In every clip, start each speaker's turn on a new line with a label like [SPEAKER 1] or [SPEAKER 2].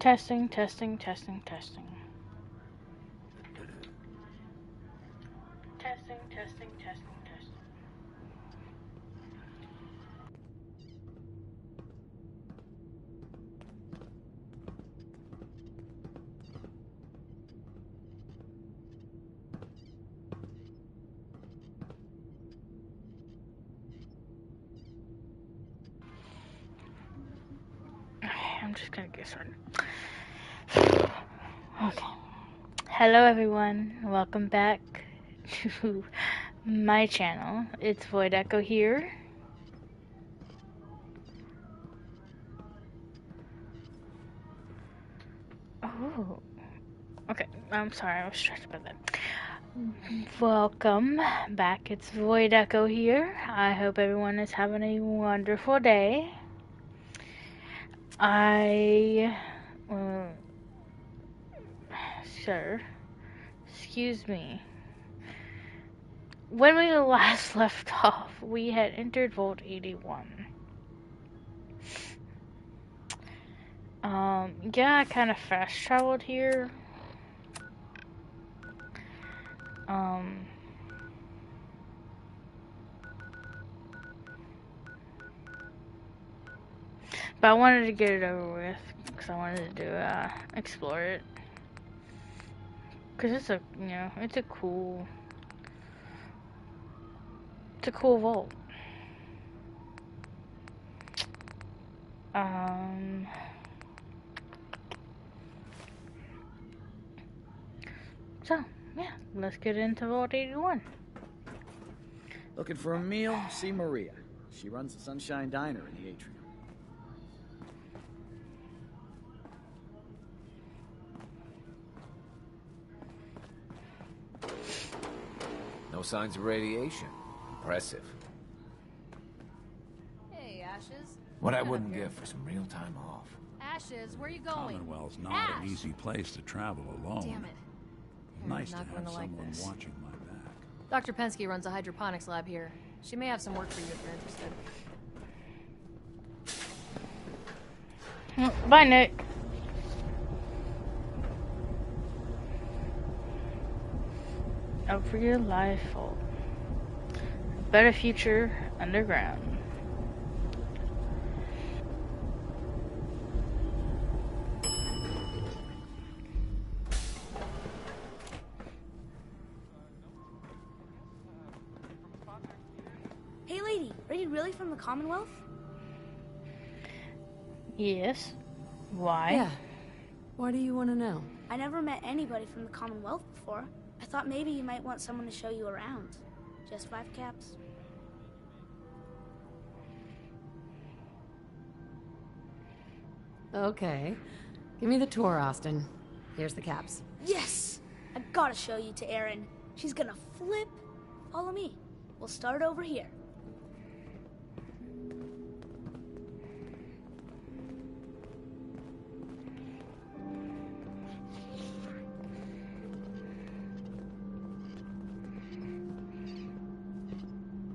[SPEAKER 1] Testing, testing, testing, testing. Testing, testing, testing, testing. I'm just gonna get started. Okay. Hello everyone, welcome back to my channel. It's Void Echo here. Oh, okay. I'm sorry, I was stressed about that. Welcome back. It's Void Echo here. I hope everyone is having a wonderful day. Sir, excuse me. When we last left off, we had entered Vault 81. Yeah, I kind of fast traveled here. But I wanted to get it over with, because I wanted to, explore it. Because it's a, you know, it's a cool vault. So, yeah, let's get into Vault 81.
[SPEAKER 2] Looking for a meal? See Maria. She runs the Sunshine Diner in the atrium.
[SPEAKER 3] No signs of radiation. Impressive.
[SPEAKER 4] Hey, Ashes.
[SPEAKER 3] What I wouldn't give for some real time off.
[SPEAKER 4] Ashes, where are you going?
[SPEAKER 5] Commonwealth's not an easy place to travel alone.
[SPEAKER 4] Damn it.
[SPEAKER 5] Nice to
[SPEAKER 4] not
[SPEAKER 5] have
[SPEAKER 4] gonna like
[SPEAKER 5] someone
[SPEAKER 4] this.
[SPEAKER 5] watching my back.
[SPEAKER 4] Dr. Penske runs a hydroponics lab here. She may have some work for you if you're interested.
[SPEAKER 1] Bye, Nick. Over your life, Vault. Better future underground.
[SPEAKER 6] Hey lady, are you really from the Commonwealth?
[SPEAKER 1] Yes. Why?
[SPEAKER 7] Yeah. Why do you want to know?
[SPEAKER 6] I never met anybody from the Commonwealth before. I thought maybe you might want someone to show you around. Just 5 caps.
[SPEAKER 7] Okay. Give me the tour, Austin. Here's the caps.
[SPEAKER 6] Yes! I gotta show you to Erin. She's gonna flip. Follow me. We'll start over here.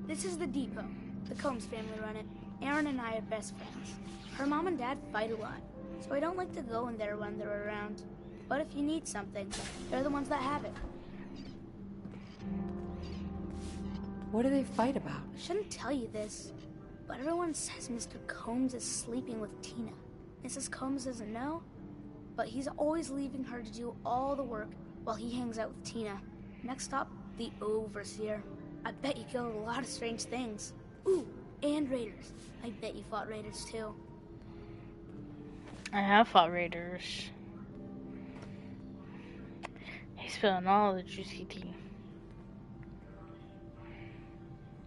[SPEAKER 6] This is the depot. The Combs family run it. Erin and I are best friends. Her mom and dad fight a lot, so I don't like to go in there when they're around. But if you need something, they're the ones that have it.
[SPEAKER 7] What do they fight about?
[SPEAKER 6] I shouldn't tell you this, but everyone says Mr. Combs is sleeping with Tina. Mrs. Combs doesn't know, but he's always leaving her to do all the work while he hangs out with Tina. Next stop, the Overseer. I bet you killed a lot of strange things. Ooh, and raiders. I bet you fought raiders too.
[SPEAKER 1] I have fought raiders. He's spilling all the juicy tea.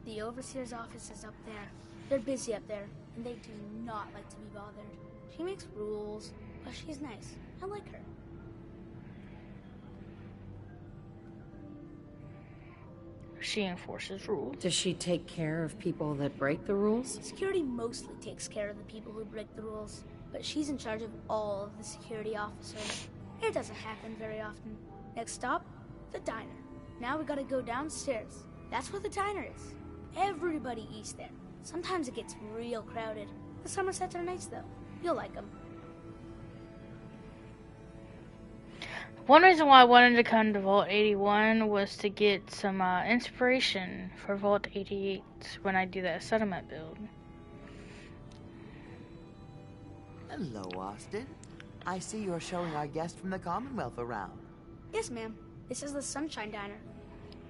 [SPEAKER 6] The Overseer's office is up there. They're busy up there, and they do not like to be bothered. She makes rules, but she's nice. I like her.
[SPEAKER 1] She enforces rules.
[SPEAKER 7] Does she take care of people that break the rules?
[SPEAKER 6] Security mostly takes care of the people who break the rules, but she's in charge of all of the security officers. It doesn't happen very often. Next stop, the diner. Now we gotta go downstairs. That's where the diner is. Everybody eats there. Sometimes it gets real crowded. The Somersets are nice though. You'll like them.
[SPEAKER 1] One reason why I wanted to come to Vault 81 was to get some inspiration for Vault 88 when I do that settlement build.
[SPEAKER 8] Hello, Austin. I see you're showing our guest from the Commonwealth around.
[SPEAKER 6] Yes, ma'am. This is the Sunshine Diner.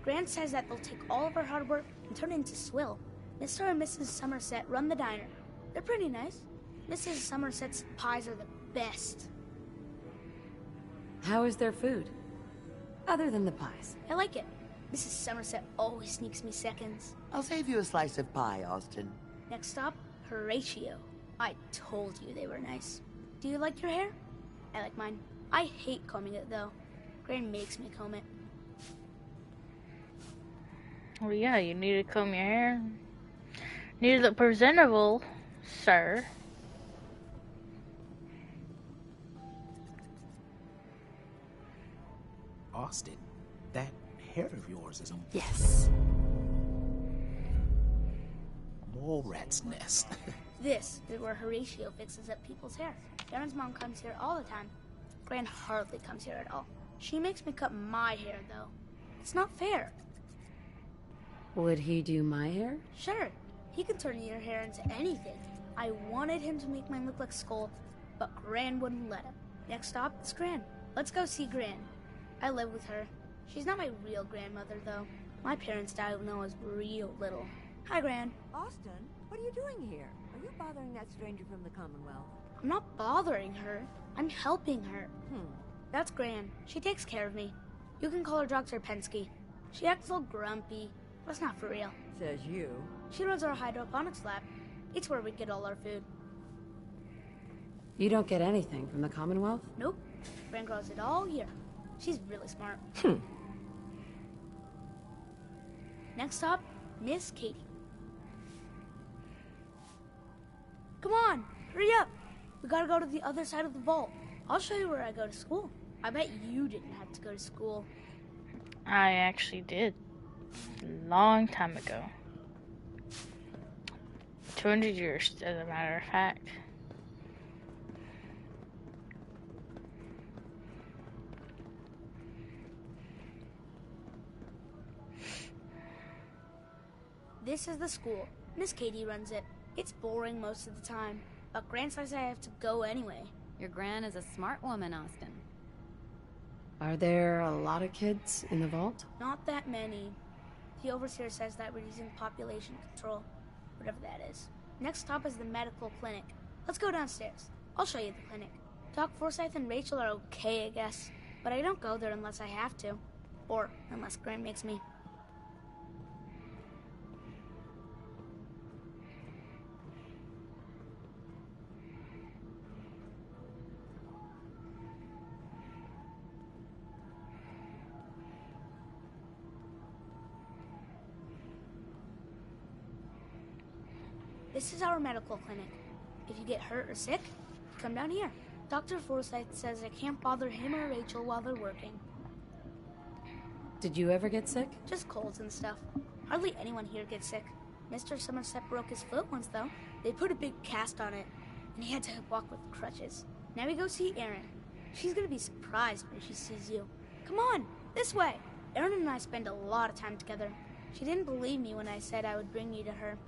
[SPEAKER 6] Grant says that they'll take all of our hard work and turn it into swill. Mr. and Mrs. Somerset run the diner. They're pretty nice. Mrs. Somerset's pies are the best.
[SPEAKER 7] How is their food? Other than the pies.
[SPEAKER 6] I like it. Mrs. Somerset always sneaks me seconds.
[SPEAKER 8] I'll save you a slice of pie, Austin.
[SPEAKER 6] Next stop, Horatio. I told you they were nice. Do you like your hair? I like mine. I hate combing it, though. Gran makes me comb it.
[SPEAKER 1] Well, yeah, you need to comb your hair. Need to look presentable, sir.
[SPEAKER 3] Austin, that hair of yours is a
[SPEAKER 7] Yes.
[SPEAKER 3] mole rat's nest.
[SPEAKER 6] This is where Horatio fixes up people's hair. Darren's mom comes here all the time. Gran hardly comes here at all. She makes me cut my hair, though. It's not fair.
[SPEAKER 7] Would he do my hair?
[SPEAKER 6] Sure, he can turn your hair into anything. I wanted him to make mine look like Skull, but Gran wouldn't let him. Next stop is Gran. Let's go see Gran. I live with her. She's not my real grandmother, though. My parents died when I was real little. Hi, Gran.
[SPEAKER 9] Austin, what are you doing here? Are you bothering that stranger from the Commonwealth?
[SPEAKER 6] I'm not bothering her. I'm helping her.
[SPEAKER 9] Hmm.
[SPEAKER 6] That's Gran. She takes care of me. You can call her Dr. Pensky. She acts all grumpy, but it's not for real.
[SPEAKER 9] Says you.
[SPEAKER 6] She runs our hydroponics lab. It's where we get all our food.
[SPEAKER 7] You don't get anything from the Commonwealth?
[SPEAKER 6] Nope. Gran grows it all here. She's really smart. Next stop, Miss Katie. Come on, hurry up. We gotta go to the other side of the vault. I'll show you where I go to school. I bet you didn't have to go to school.
[SPEAKER 1] I actually did. A long time ago. 200 years, as a matter of fact.
[SPEAKER 6] This is the school. Miss Katie runs it. It's boring most of the time, but Gran says I have to go anyway.
[SPEAKER 10] Your Gran is a smart woman, Austin.
[SPEAKER 7] Are there a lot of kids in the vault?
[SPEAKER 6] Not that many. The overseer says that we're using population control, whatever that is. Next stop is the medical clinic. Let's go downstairs. I'll show you the clinic. Doc Forsyth and Rachel are okay, I guess, but I don't go there unless I have to, or unless Gran makes me. This is our medical clinic. If you get hurt or sick, come down here. Dr. Forsyth says I can't bother him or Rachel while they're working.
[SPEAKER 7] Did you ever get sick?
[SPEAKER 6] Just colds and stuff. Hardly anyone here gets sick. Mr. Somerset broke his foot once, though. They put a big cast on it, and he had to walk with crutches. Now we go see Erin. She's gonna be surprised when she sees you. Come on, this way. Erin and I spend a lot of time together. She didn't believe me when I said I would bring you to her.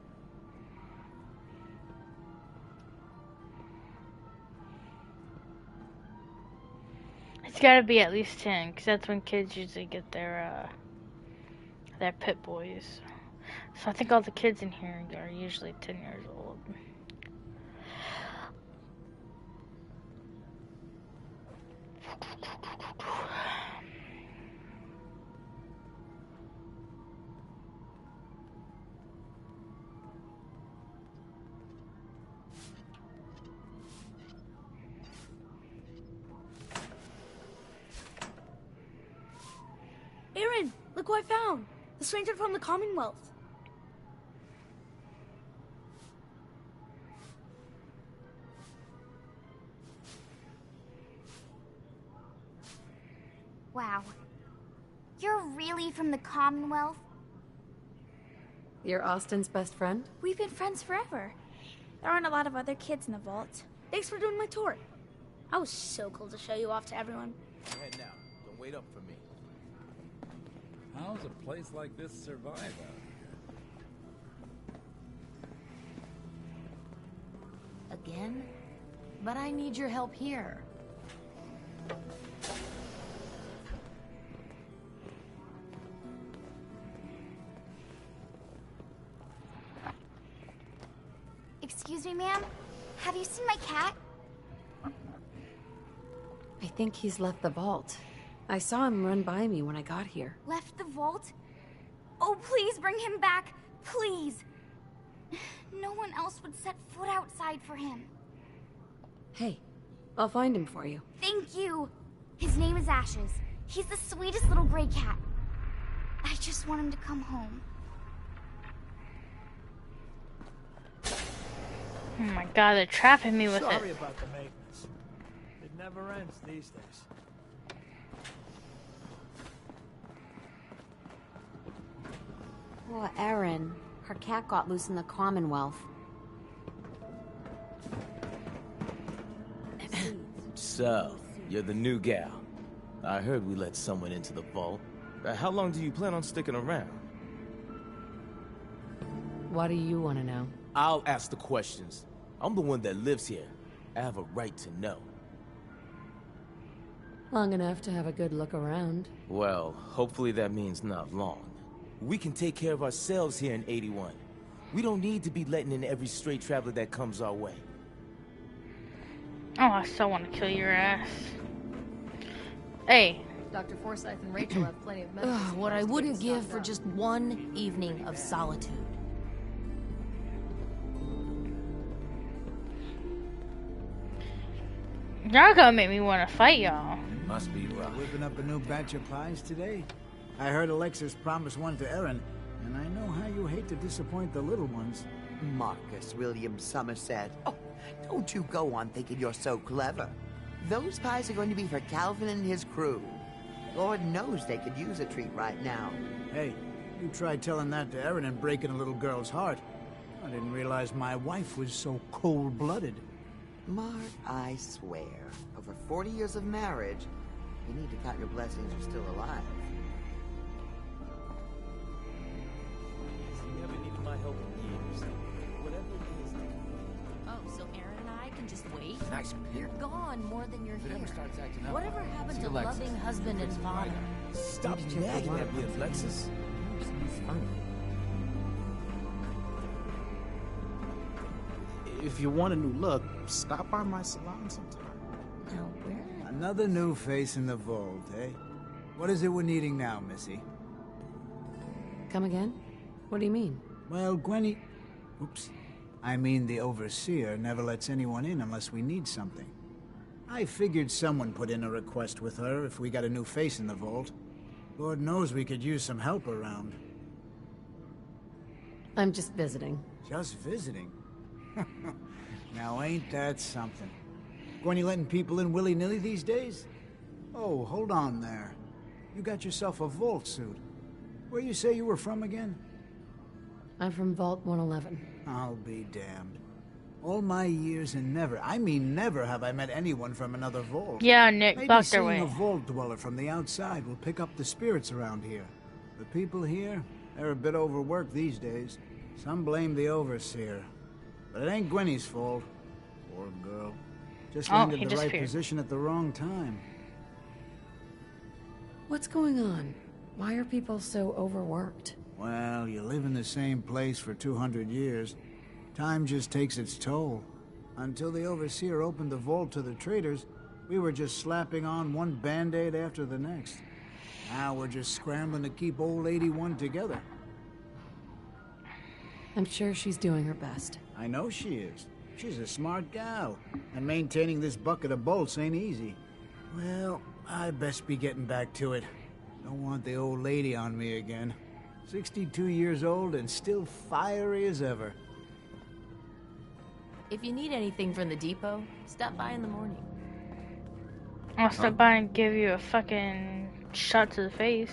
[SPEAKER 1] It's gotta be at least 10, because that's when kids usually get their pit boys. So I think all the kids in here are usually 10 years old.
[SPEAKER 6] Erin, look who I found! The stranger from the Commonwealth.
[SPEAKER 11] Wow. You're really from the Commonwealth?
[SPEAKER 7] You're Austin's best friend?
[SPEAKER 11] We've been friends forever. There aren't a lot of other kids in the vault.
[SPEAKER 6] Thanks for doing my tour. I was so cool to show you off to everyone.
[SPEAKER 3] Go ahead now.
[SPEAKER 12] wait up for me.
[SPEAKER 5] How's a place like this survive out here?
[SPEAKER 7] Again? But I need your help here.
[SPEAKER 11] Excuse me, ma'am? Have you seen my cat?
[SPEAKER 7] I think he's left the vault. I saw him run by me when I got here.
[SPEAKER 11] Left the vault? Oh, please bring him back. Please. No one else would set foot outside for him.
[SPEAKER 7] Hey, I'll find him for you.
[SPEAKER 11] Thank you. His name is Ashes. He's the sweetest little gray cat. I just want him to come home.
[SPEAKER 1] Oh my god, they're trapping me with
[SPEAKER 13] Sorry
[SPEAKER 1] it.
[SPEAKER 13] about the maintenance. It never ends these days.
[SPEAKER 10] Poor Erin. Her cat got loose in the Commonwealth.
[SPEAKER 12] So, you're the new gal. I heard we let someone into the vault. How long do you plan on sticking around?
[SPEAKER 7] What do you want to know?
[SPEAKER 12] I'll ask the questions. I'm the one that lives here. I have a right to know.
[SPEAKER 7] Long enough to have a good look around.
[SPEAKER 12] Well, hopefully that means not long. We can take care of ourselves here in 81. We don't need to be letting in every stray traveler that comes our way.
[SPEAKER 1] Oh, I still want to kill your ass. Hey.
[SPEAKER 4] Dr. Forsyth and Rachel have plenty of medical supplies
[SPEAKER 14] What I
[SPEAKER 4] to
[SPEAKER 14] wouldn't
[SPEAKER 4] get
[SPEAKER 14] give for
[SPEAKER 4] stocked
[SPEAKER 14] just one evening of solitude.
[SPEAKER 1] Y'all gonna make me want to fight y'all.
[SPEAKER 12] Must be rough.
[SPEAKER 15] Whipping up a new batch of pies today? I heard Alexis promised one to Erin, and I know how you hate to disappoint the little ones.
[SPEAKER 8] Marcus William Somerset. Oh, don't you go on thinking you're so clever. Those pies are going to be for Calvin and his crew. Lord knows they could use a treat right now.
[SPEAKER 15] Hey, you tried telling that to Erin and breaking a little girl's heart. I didn't realize my wife was so cold-blooded.
[SPEAKER 8] Mark, I swear, over 40 years of marriage, you need to count your blessings you're still alive.
[SPEAKER 12] You haven't needed my help in years. Whatever it is.
[SPEAKER 14] Oh, so Aaron and I can just wait?
[SPEAKER 12] Nice.
[SPEAKER 14] You're gone more than you're
[SPEAKER 12] If it
[SPEAKER 14] here.
[SPEAKER 12] ever starts acting up,
[SPEAKER 14] Whatever happened
[SPEAKER 12] see
[SPEAKER 14] to
[SPEAKER 12] Alexis.
[SPEAKER 14] loving husband and father?
[SPEAKER 12] Stop nagging at me, Alexis.
[SPEAKER 7] He's fun.
[SPEAKER 3] If you want a new look, stop by my salon sometime.
[SPEAKER 14] Now, where?
[SPEAKER 15] Another new face in the vault, eh? What is it we're needing now, Missy?
[SPEAKER 7] Come again? What do you mean?
[SPEAKER 15] Well, Gwenny... Oops. I mean the Overseer never lets anyone in unless we need something. I figured someone put in a request with her if we got a new face in the vault. Lord knows we could use some help around.
[SPEAKER 7] I'm just visiting.
[SPEAKER 15] Just visiting? Now ain't that something? Gwenny letting people in willy-nilly these days? Oh, hold on there. You got yourself a vault suit. Where you say you were from again?
[SPEAKER 7] I'm from Vault 111.
[SPEAKER 15] I'll be damned. All my years and never, I mean never, have I met anyone from another vault.
[SPEAKER 1] Yeah, Nick,
[SPEAKER 15] Maybe
[SPEAKER 1] fuck their
[SPEAKER 15] seeing
[SPEAKER 1] way.
[SPEAKER 15] a vault dweller from the outside will pick up the spirits around here. The people here, they're a bit overworked these days. Some blame the Overseer. But it ain't Gwenny's fault. Poor girl. Just landed in the right position at the wrong time.
[SPEAKER 7] What's going on? Why are people so overworked?
[SPEAKER 15] Well, you live in the same place for 200 years. Time just takes its toll. Until the Overseer opened the vault to the traders, we were just slapping on one band-aid after the next. Now we're just scrambling to keep old 81 together.
[SPEAKER 7] I'm sure she's doing her best.
[SPEAKER 15] I know she is. She's a smart gal. And maintaining this bucket of bolts ain't easy. Well, I best be getting back to it. Don't want the old lady on me again. 62 years old and still fiery as ever.
[SPEAKER 14] If you need anything from the depot, stop by in the morning.
[SPEAKER 1] I'll stop by and give you a fucking shot to the face.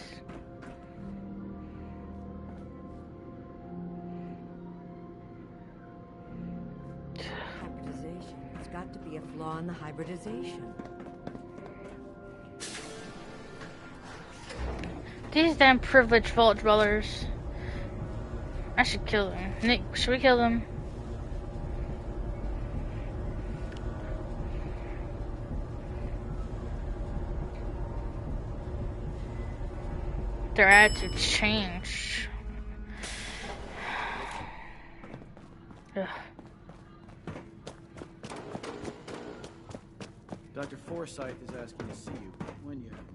[SPEAKER 9] Hybridization. There's got to be a flaw in the hybridization.
[SPEAKER 1] These damn privileged vault dwellers. I should kill them. Nick, should we kill them? Their attitudes changed. Ugh.
[SPEAKER 2] Dr. Forsyth is asking to see you when you have a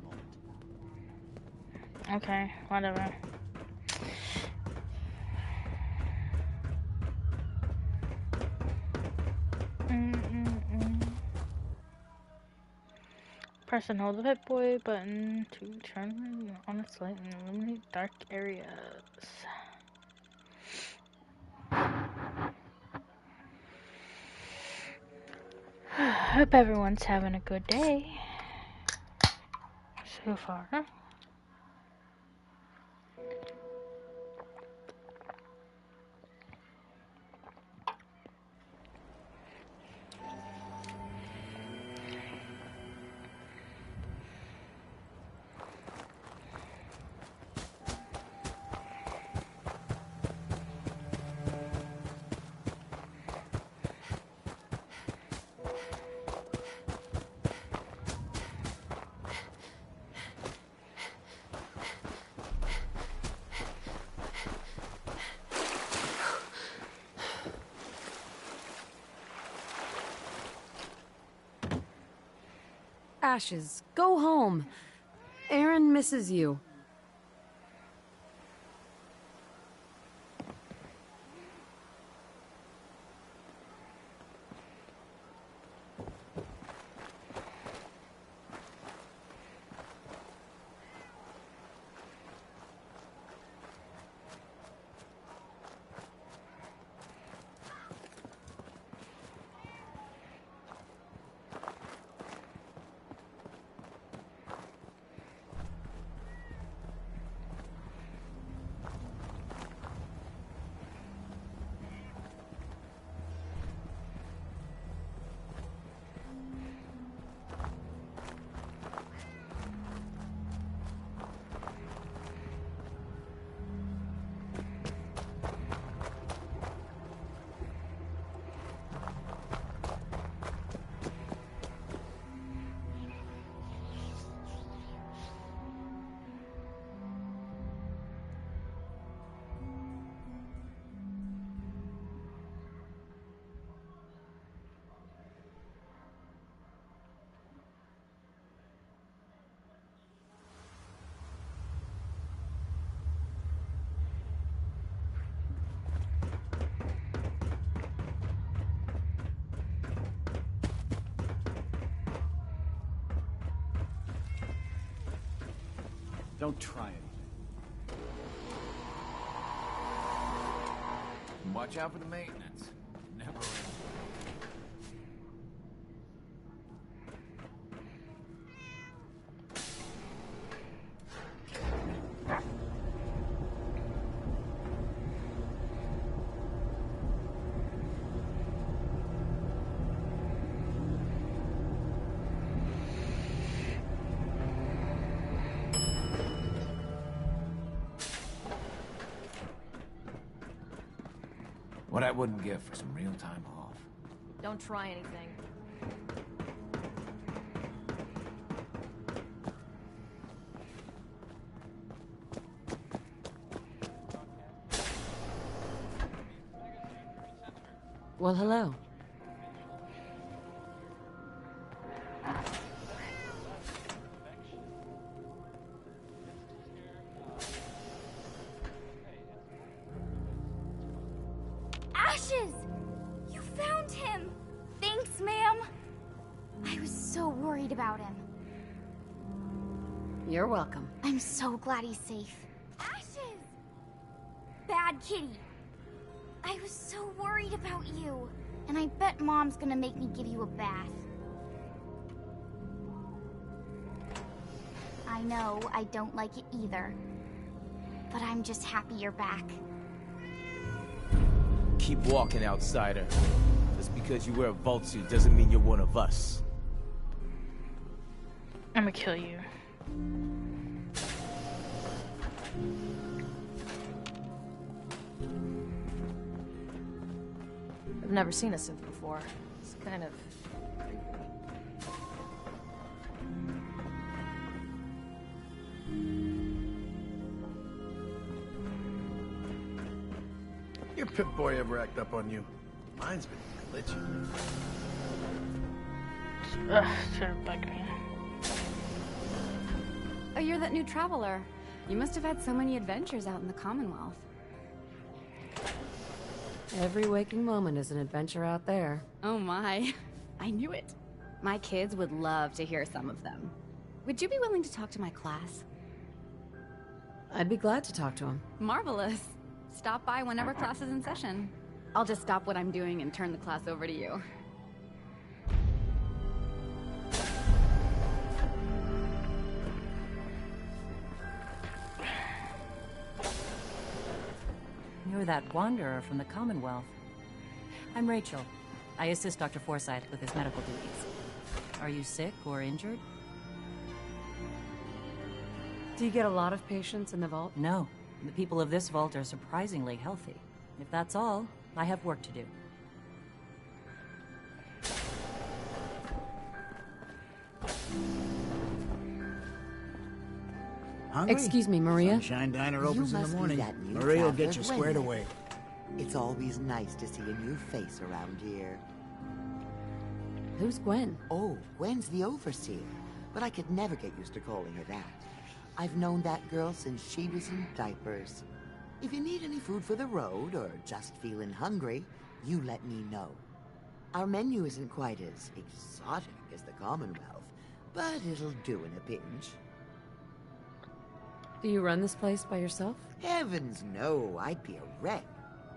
[SPEAKER 2] moment.
[SPEAKER 1] Okay, whatever. Press and hold the Pip Boy button to turn on its light and illuminate dark areas. Hope everyone's having a good day so far.
[SPEAKER 7] Ashes, go home. Aaron misses you.
[SPEAKER 2] Don't try anything.
[SPEAKER 5] Watch out for the maintenance. Never ends. What I wouldn't give for some real time off.
[SPEAKER 4] Don't try anything.
[SPEAKER 7] Well, hello.
[SPEAKER 11] Ashes! You found him! Thanks, ma'am. I was so worried about him.
[SPEAKER 7] You're welcome.
[SPEAKER 11] I'm so glad he's safe. Ashes! Bad kitty. I was so worried about you. And I bet Mom's gonna make me give you a bath. I know I don't like it either. But I'm just happy you're back.
[SPEAKER 12] Keep walking, outsider. Just because you wear a vault suit doesn't mean you're one of us.
[SPEAKER 1] I'm gonna kill you.
[SPEAKER 4] I've never seen a synth before. It's kind of creepy.
[SPEAKER 16] Your Pip-Boy ever act up on you? Mine's been glitchy.
[SPEAKER 1] Sort of bug me.
[SPEAKER 17] Oh, you're that new traveler. You must have had so many adventures out in the Commonwealth.
[SPEAKER 7] Every waking moment is an adventure out there.
[SPEAKER 17] Oh my. I knew it. My kids would love to hear some of them. Would you be willing to talk to my class?
[SPEAKER 7] I'd be glad to talk to him.
[SPEAKER 17] Marvelous. Stop by whenever class is in session. I'll just stop what I'm doing and turn the class over to you.
[SPEAKER 18] You're that wanderer from the Commonwealth. I'm Rachel. I assist Dr. Forsyth with his medical duties. Are you sick or injured?
[SPEAKER 7] Do you get a lot of patients in the vault?
[SPEAKER 18] No. The people of this vault are surprisingly healthy. If that's all, I have work to do.
[SPEAKER 15] Hungry?
[SPEAKER 7] Excuse me, Maria?
[SPEAKER 15] Sunshine Diner opens in the morning.
[SPEAKER 8] New
[SPEAKER 15] Maria will get
[SPEAKER 8] traveler,
[SPEAKER 15] you squared
[SPEAKER 8] Gwen.
[SPEAKER 15] away.
[SPEAKER 8] It's always nice to see a new face around here.
[SPEAKER 7] Who's Gwen?
[SPEAKER 8] Oh, Gwen's the overseer, but I could never get used to calling her that. I've known that girl since she was in diapers. If you need any food for the road, or just feeling hungry, you let me know. Our menu isn't quite as exotic as the Commonwealth, but it'll do in a pinch.
[SPEAKER 7] Do you run this place by yourself?
[SPEAKER 8] Heavens no, I'd be a wreck.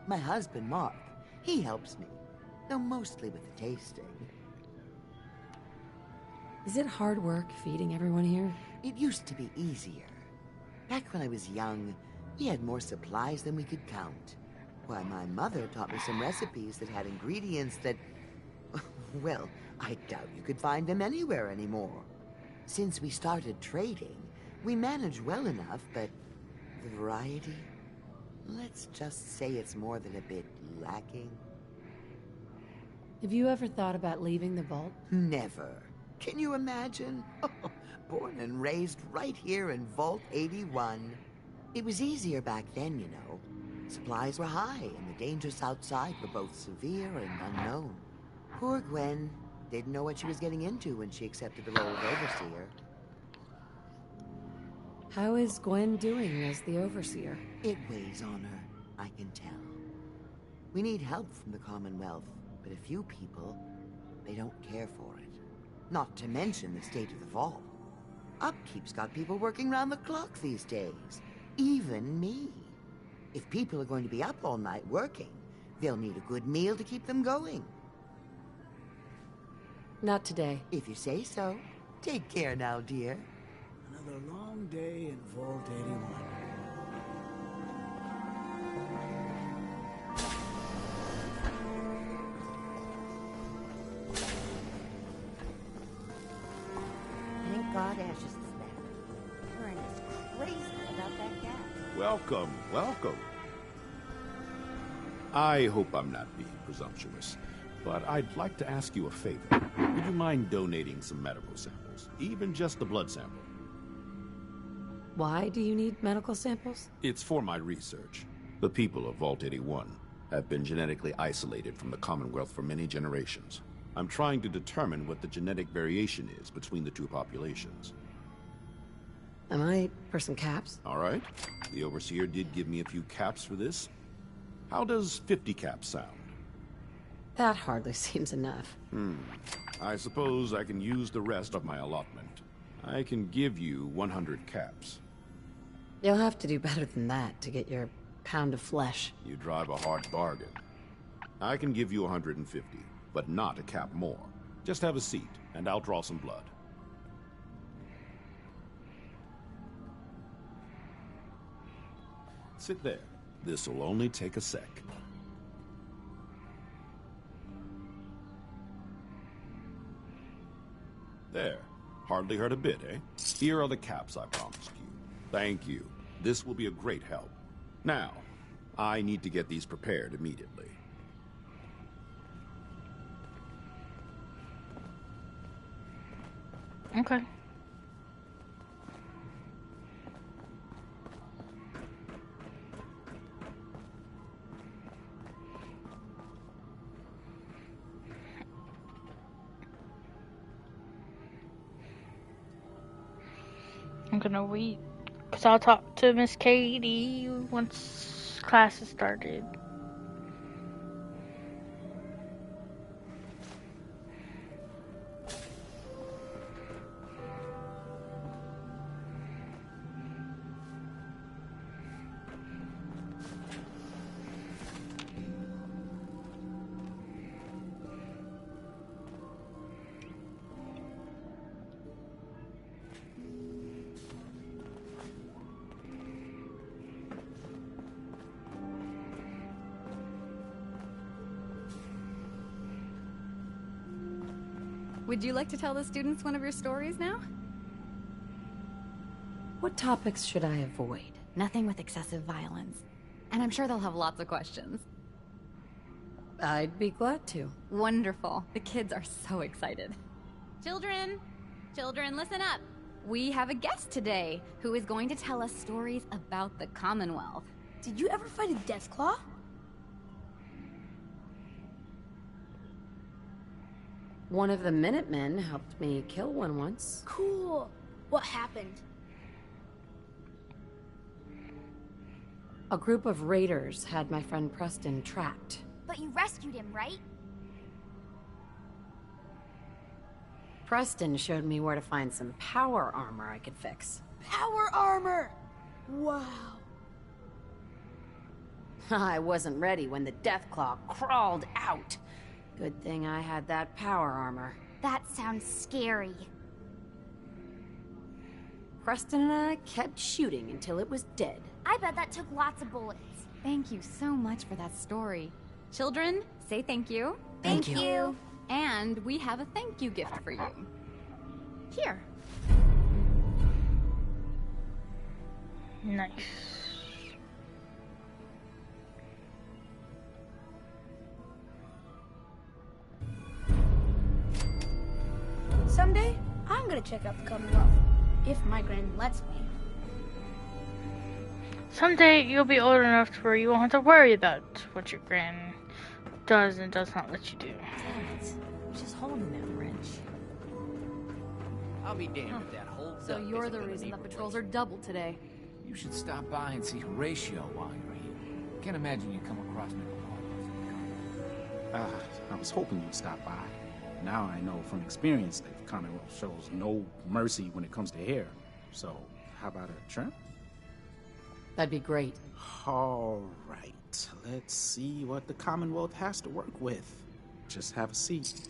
[SPEAKER 8] My husband, Mark, he helps me, though mostly with the tasting.
[SPEAKER 7] Is it hard work feeding everyone here?
[SPEAKER 8] It used to be easier. Back when I was young, we had more supplies than we could count. Why, my mother taught me some recipes that had ingredients that... well, I doubt you could find them anywhere anymore. Since we started trading, we manage well enough, but the variety? Let's just say it's more than a bit lacking.
[SPEAKER 7] Have you ever thought about leaving the vault?
[SPEAKER 8] Never. Can you imagine? Born and raised right here in Vault 81. It was easier back then, you know. Supplies were high, and the dangers outside were both severe and unknown. Poor Gwen didn't know what she was getting into when she accepted the role of overseer.
[SPEAKER 7] How is Gwen doing as the overseer?
[SPEAKER 8] It weighs on her, I can tell. We need help from the Commonwealth, but a few people, they don't care for it. Not to mention the state of the vault. Upkeep's got people working round the clock these days. Even me. If people are going to be up all night working, they'll need a good meal to keep them going.
[SPEAKER 7] Not today.
[SPEAKER 8] If you say so. Take care now, dear.
[SPEAKER 15] Another long day in Vault 81.
[SPEAKER 9] Thank God Ashes is back. Karen is crazy about that cat.
[SPEAKER 3] Welcome, welcome. I hope I'm not being presumptuous, but I'd like to ask you a favor. Would you mind donating some medical samples? Even just a blood sample.
[SPEAKER 7] Why do you need medical samples?
[SPEAKER 3] It's for my research. The people of Vault 81 have been genetically isolated from the Commonwealth for many generations. I'm trying to determine what the genetic variation is between the two populations.
[SPEAKER 7] Am I for some caps?
[SPEAKER 3] All right. The Overseer did give me a few caps for this. How does 50 caps sound?
[SPEAKER 7] That hardly seems enough.
[SPEAKER 3] I suppose I can use the rest of my allotment. I can give you 100 caps.
[SPEAKER 7] You'll have to do better than that to get your pound of flesh.
[SPEAKER 3] You drive a hard bargain. I can give you 150, but not a cap more. Just have a seat, and I'll draw some blood. Sit there. This'll only take a sec. There. Hardly hurt a bit, eh? Here are the caps I promised you. Thank you. This will be a great help. Now, I need to get these prepared immediately.
[SPEAKER 1] Okay. I'm gonna wait, because I'll talk to Miss Katie once class has started.
[SPEAKER 17] Would you like to tell the students one of your stories now?
[SPEAKER 7] What topics should I avoid?
[SPEAKER 17] Nothing with excessive violence. And I'm sure they'll have lots of questions.
[SPEAKER 7] I'd be glad to.
[SPEAKER 17] Wonderful. The kids are so excited. Children! Children, listen up! We have a guest today who is going to tell us stories about the Commonwealth.
[SPEAKER 6] Did you ever fight a Deathclaw?
[SPEAKER 7] One of the Minutemen helped me kill one once.
[SPEAKER 6] Cool. What happened?
[SPEAKER 7] A group of raiders had my friend Preston trapped.
[SPEAKER 11] But you rescued him, right?
[SPEAKER 7] Preston showed me where to find some power armor I could fix.
[SPEAKER 6] Power armor! Wow.
[SPEAKER 7] I wasn't ready when the Deathclaw crawled out. Good thing I had that power armor.
[SPEAKER 11] That sounds scary.
[SPEAKER 7] Preston and I kept shooting until it was dead.
[SPEAKER 11] I bet that took lots of bullets.
[SPEAKER 17] Thank you so much for that story. Children, say thank you.
[SPEAKER 7] Thank you.
[SPEAKER 17] And we have a thank you gift for you. Here.
[SPEAKER 1] Nice.
[SPEAKER 6] Someday, I'm gonna check out the Commonwealth. If my grand lets me.
[SPEAKER 1] Someday you'll be old enough to where you won't have to worry about what your grand does and does not let you do.
[SPEAKER 14] Damn it. I'm just holding that wrench.
[SPEAKER 19] I'll be damned if that holds
[SPEAKER 4] So
[SPEAKER 19] up.
[SPEAKER 4] you're the reason the patrols are doubled today.
[SPEAKER 5] You should stop by and see Horatio while you're here. Can't imagine you come across me.
[SPEAKER 20] I was hoping you'd stop by. Now I know from experience that the Commonwealth shows no mercy when it comes to hair. So, how about a trim?
[SPEAKER 7] That'd be great.
[SPEAKER 20] All right. Let's see what the Commonwealth has to work with. Just have a seat.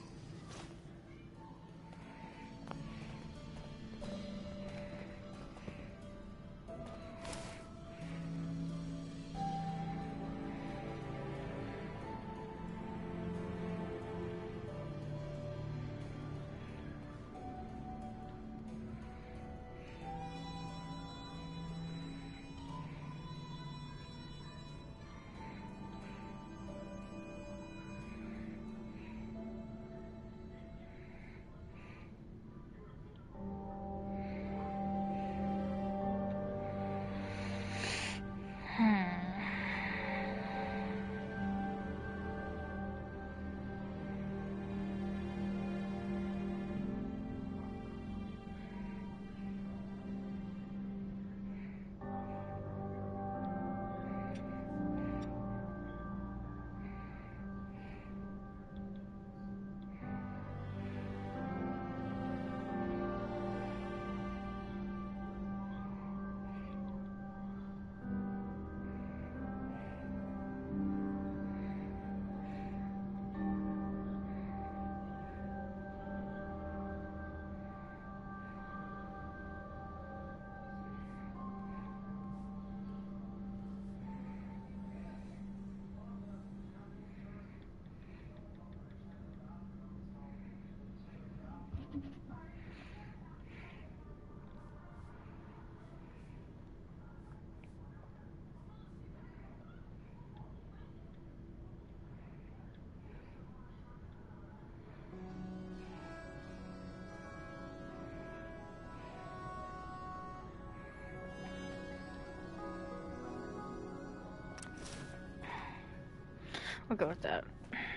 [SPEAKER 1] We'll go with that.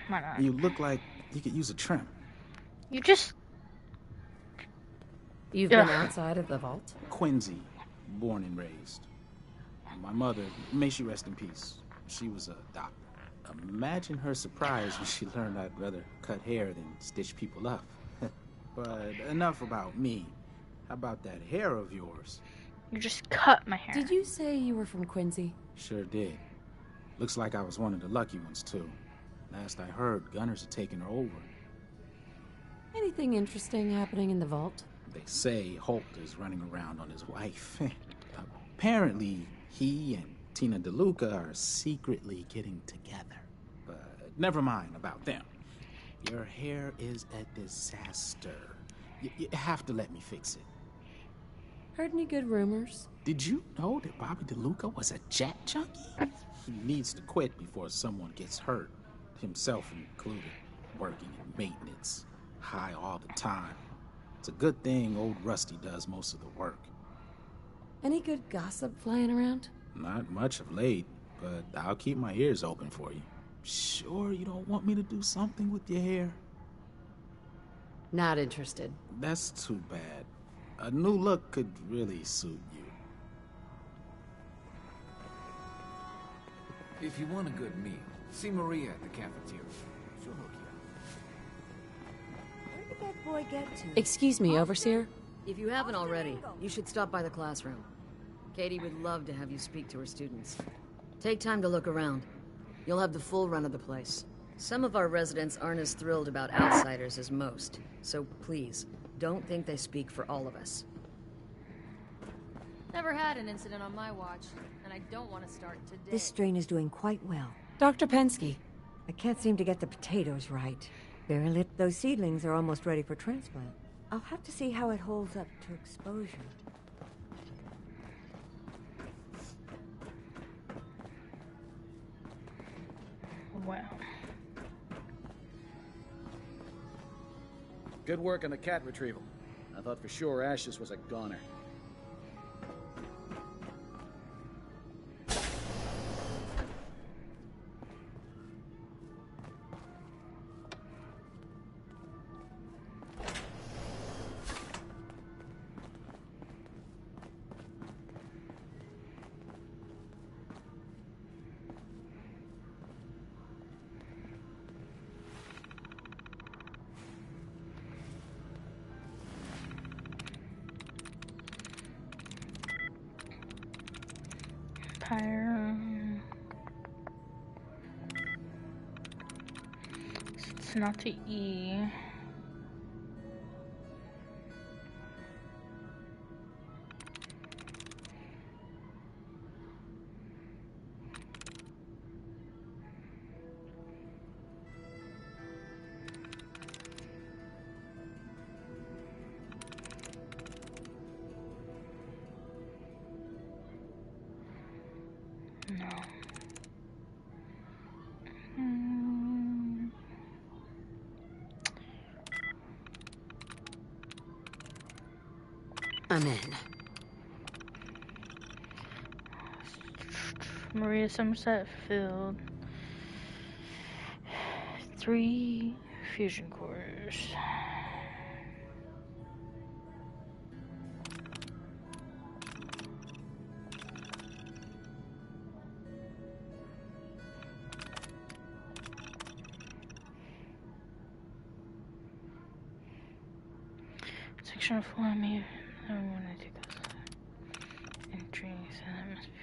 [SPEAKER 1] Why not?
[SPEAKER 20] You look like you could use a trim.
[SPEAKER 1] You just...
[SPEAKER 19] You've been outside of the vault?
[SPEAKER 20] Quincy, born and raised. My mother, may she rest in peace, she was a doctor. Imagine her surprise when she learned I'd rather cut hair than stitch people up. But enough about me. How about that hair of yours?
[SPEAKER 1] You just cut my hair.
[SPEAKER 19] Did you say you were from Quincy?
[SPEAKER 20] Sure did. Looks like I was one of the lucky ones, too. Last I heard, gunners are taking her over.
[SPEAKER 19] Anything interesting happening in the vault?
[SPEAKER 20] They say Holt is running around on his wife. Apparently, he and Tina DeLuca are secretly getting together. But never mind about them. Your hair is a disaster. You have to let me fix it.
[SPEAKER 19] Heard any good rumors?
[SPEAKER 20] Did you know that Bobby DeLuca was a jet junkie? He needs to quit before someone gets hurt, himself included, working in maintenance, high all the time. It's a good thing old Rusty does most of the work.
[SPEAKER 19] Any good gossip flying around?
[SPEAKER 20] Not much of late, but I'll keep my ears open for you. Sure you don't want me to do something with your hair?
[SPEAKER 19] Not interested.
[SPEAKER 20] That's too bad. A new look could really suit you.
[SPEAKER 5] If you want a good meal, see Maria at the cafeteria. She'll hook you up.
[SPEAKER 9] Where did that boy get to?
[SPEAKER 19] Excuse me, Overseer?
[SPEAKER 21] If you haven't already, you should stop by the classroom. Katie would love to have you speak to her students. Take time to look around. You'll have the full run of the place. Some of our residents aren't as thrilled about outsiders as most, so please, don't think they speak for all of us.
[SPEAKER 4] Never had an incident on my watch, and I don't want to start today.
[SPEAKER 9] This strain is doing quite well.
[SPEAKER 19] Dr. Pensky.
[SPEAKER 9] I can't seem to get the potatoes right. Barely, those seedlings are almost ready for transplant. I'll have to see how it holds up to exposure.
[SPEAKER 1] Wow.
[SPEAKER 2] Good work on the cat retrieval. I thought for sure Ashes was a goner.
[SPEAKER 1] It's not the E. No.
[SPEAKER 21] I'm in.
[SPEAKER 1] Maria Somerset Field. 3 fusion cores. Section of floor, maybe. I don't want to take those entries, so that must be.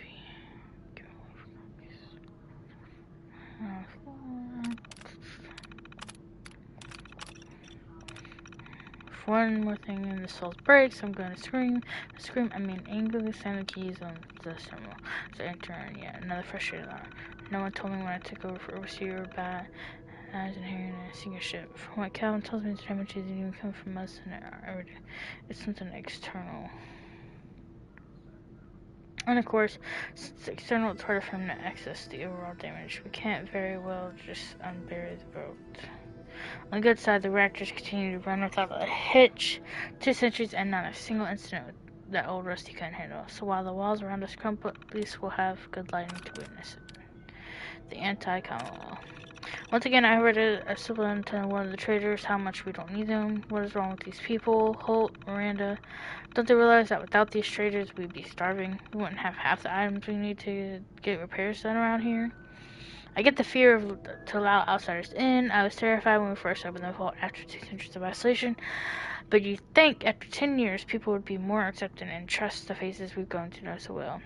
[SPEAKER 1] If one more thing in the cells breaks, I'm going to scream. I mean angrily slam the keys on the terminal. So enter and yet another frustrated alarm. No one told me when I took over for overseer or bat. I was inheriting a single ship. From what Calvin tells me, the damage didn't even come from us, and it's something external. And of course, since it's external, it's harder for him to access the overall damage. We can't very well just unbury the boat. On the good side, the reactors continue to run without a hitch. 2 centuries and not a single incident that old Rusty couldn't handle. So while the walls around us crumble, at least we'll have good lighting to witness it. The anti-common wall. Once again, I read a supplement to one of the traders how much we don't need them. What is wrong with these people? Holt, Miranda. Don't they realize that without these traders, we'd be starving? We wouldn't have half the items we need to get repairs done around here. I get the fear to allow outsiders in. I was terrified when we first opened the vault after 2 centuries of isolation. But you'd think after 10 years, people would be more accepting and trust the faces we've grown to know so well.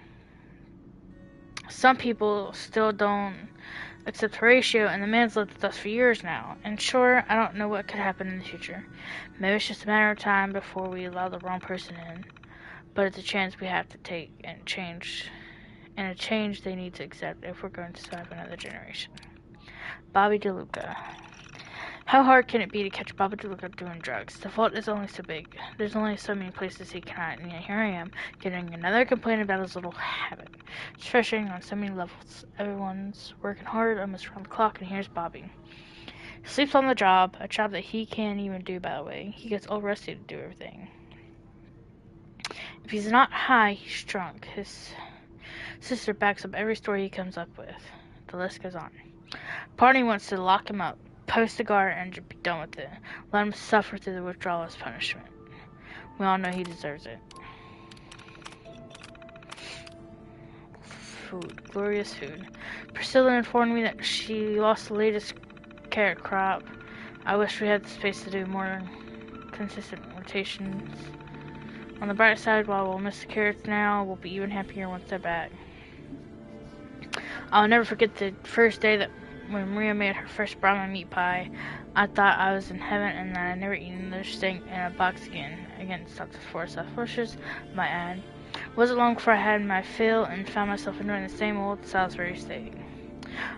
[SPEAKER 1] Some people still don't accept Horatio, and the man's lived with us for years now. And sure, I don't know what could happen in the future. Maybe it's just a matter of time before we allow the wrong person in. But it's a chance we have to take and a change they need to accept if we're going to survive another generation. Bobby DeLuca. How hard can it be to catch Bobby DeLuca doing drugs? The vault is only so big. There's only so many places he can hide, and yet here I am, getting another complaint about his little habit. It's frustrating on so many levels. Everyone's working hard, almost around the clock, and here's Bobby. He sleeps on the job, a job that he can't even do, by the way. He gets all rusty to do everything. If he's not high, he's drunk. His sister backs up every story he comes up with. The list goes on. Party wants to lock him up, post a guard, and be done with it. Let him suffer through the withdrawal as punishment. We all know he deserves it. Food. Glorious food. Priscilla informed me that she lost the latest carrot crop. I wish we had the space to do more consistent rotations. On the bright side, while we'll miss the carrots now, we'll be even happier once they're back. I'll never forget the first day that when Maria made her first Brahma meat pie. I thought I was in heaven and that I'd never eaten another steak in a box again. Against Dr. Forsyth wishes, my ad. Wasn't long before I had my fill and found myself enjoying the same old Salisbury steak.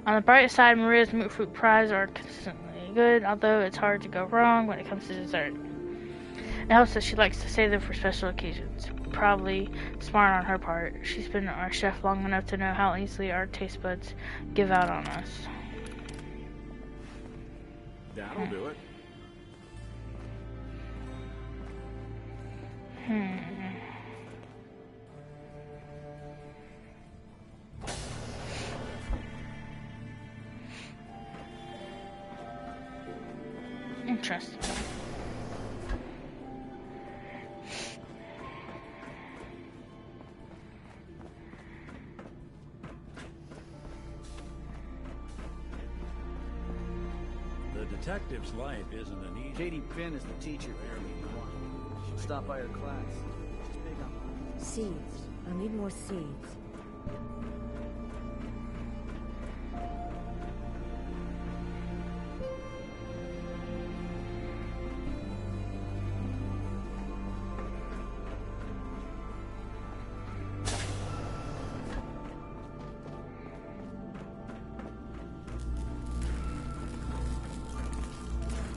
[SPEAKER 1] On the bright side, Maria's moot fruit pies are consistently good, although it's hard to go wrong when it comes to dessert. It helps that she likes to save them for special occasions. Probably smart on her part. She's been our chef long enough to know how easily our taste buds give out on us.
[SPEAKER 3] That'll do it.
[SPEAKER 1] Interesting.
[SPEAKER 13] The detective's life isn't an easy...
[SPEAKER 2] Katie Finn is the teacher here. She'll stop by her class. She's big on
[SPEAKER 9] seeds. I'll need more seeds.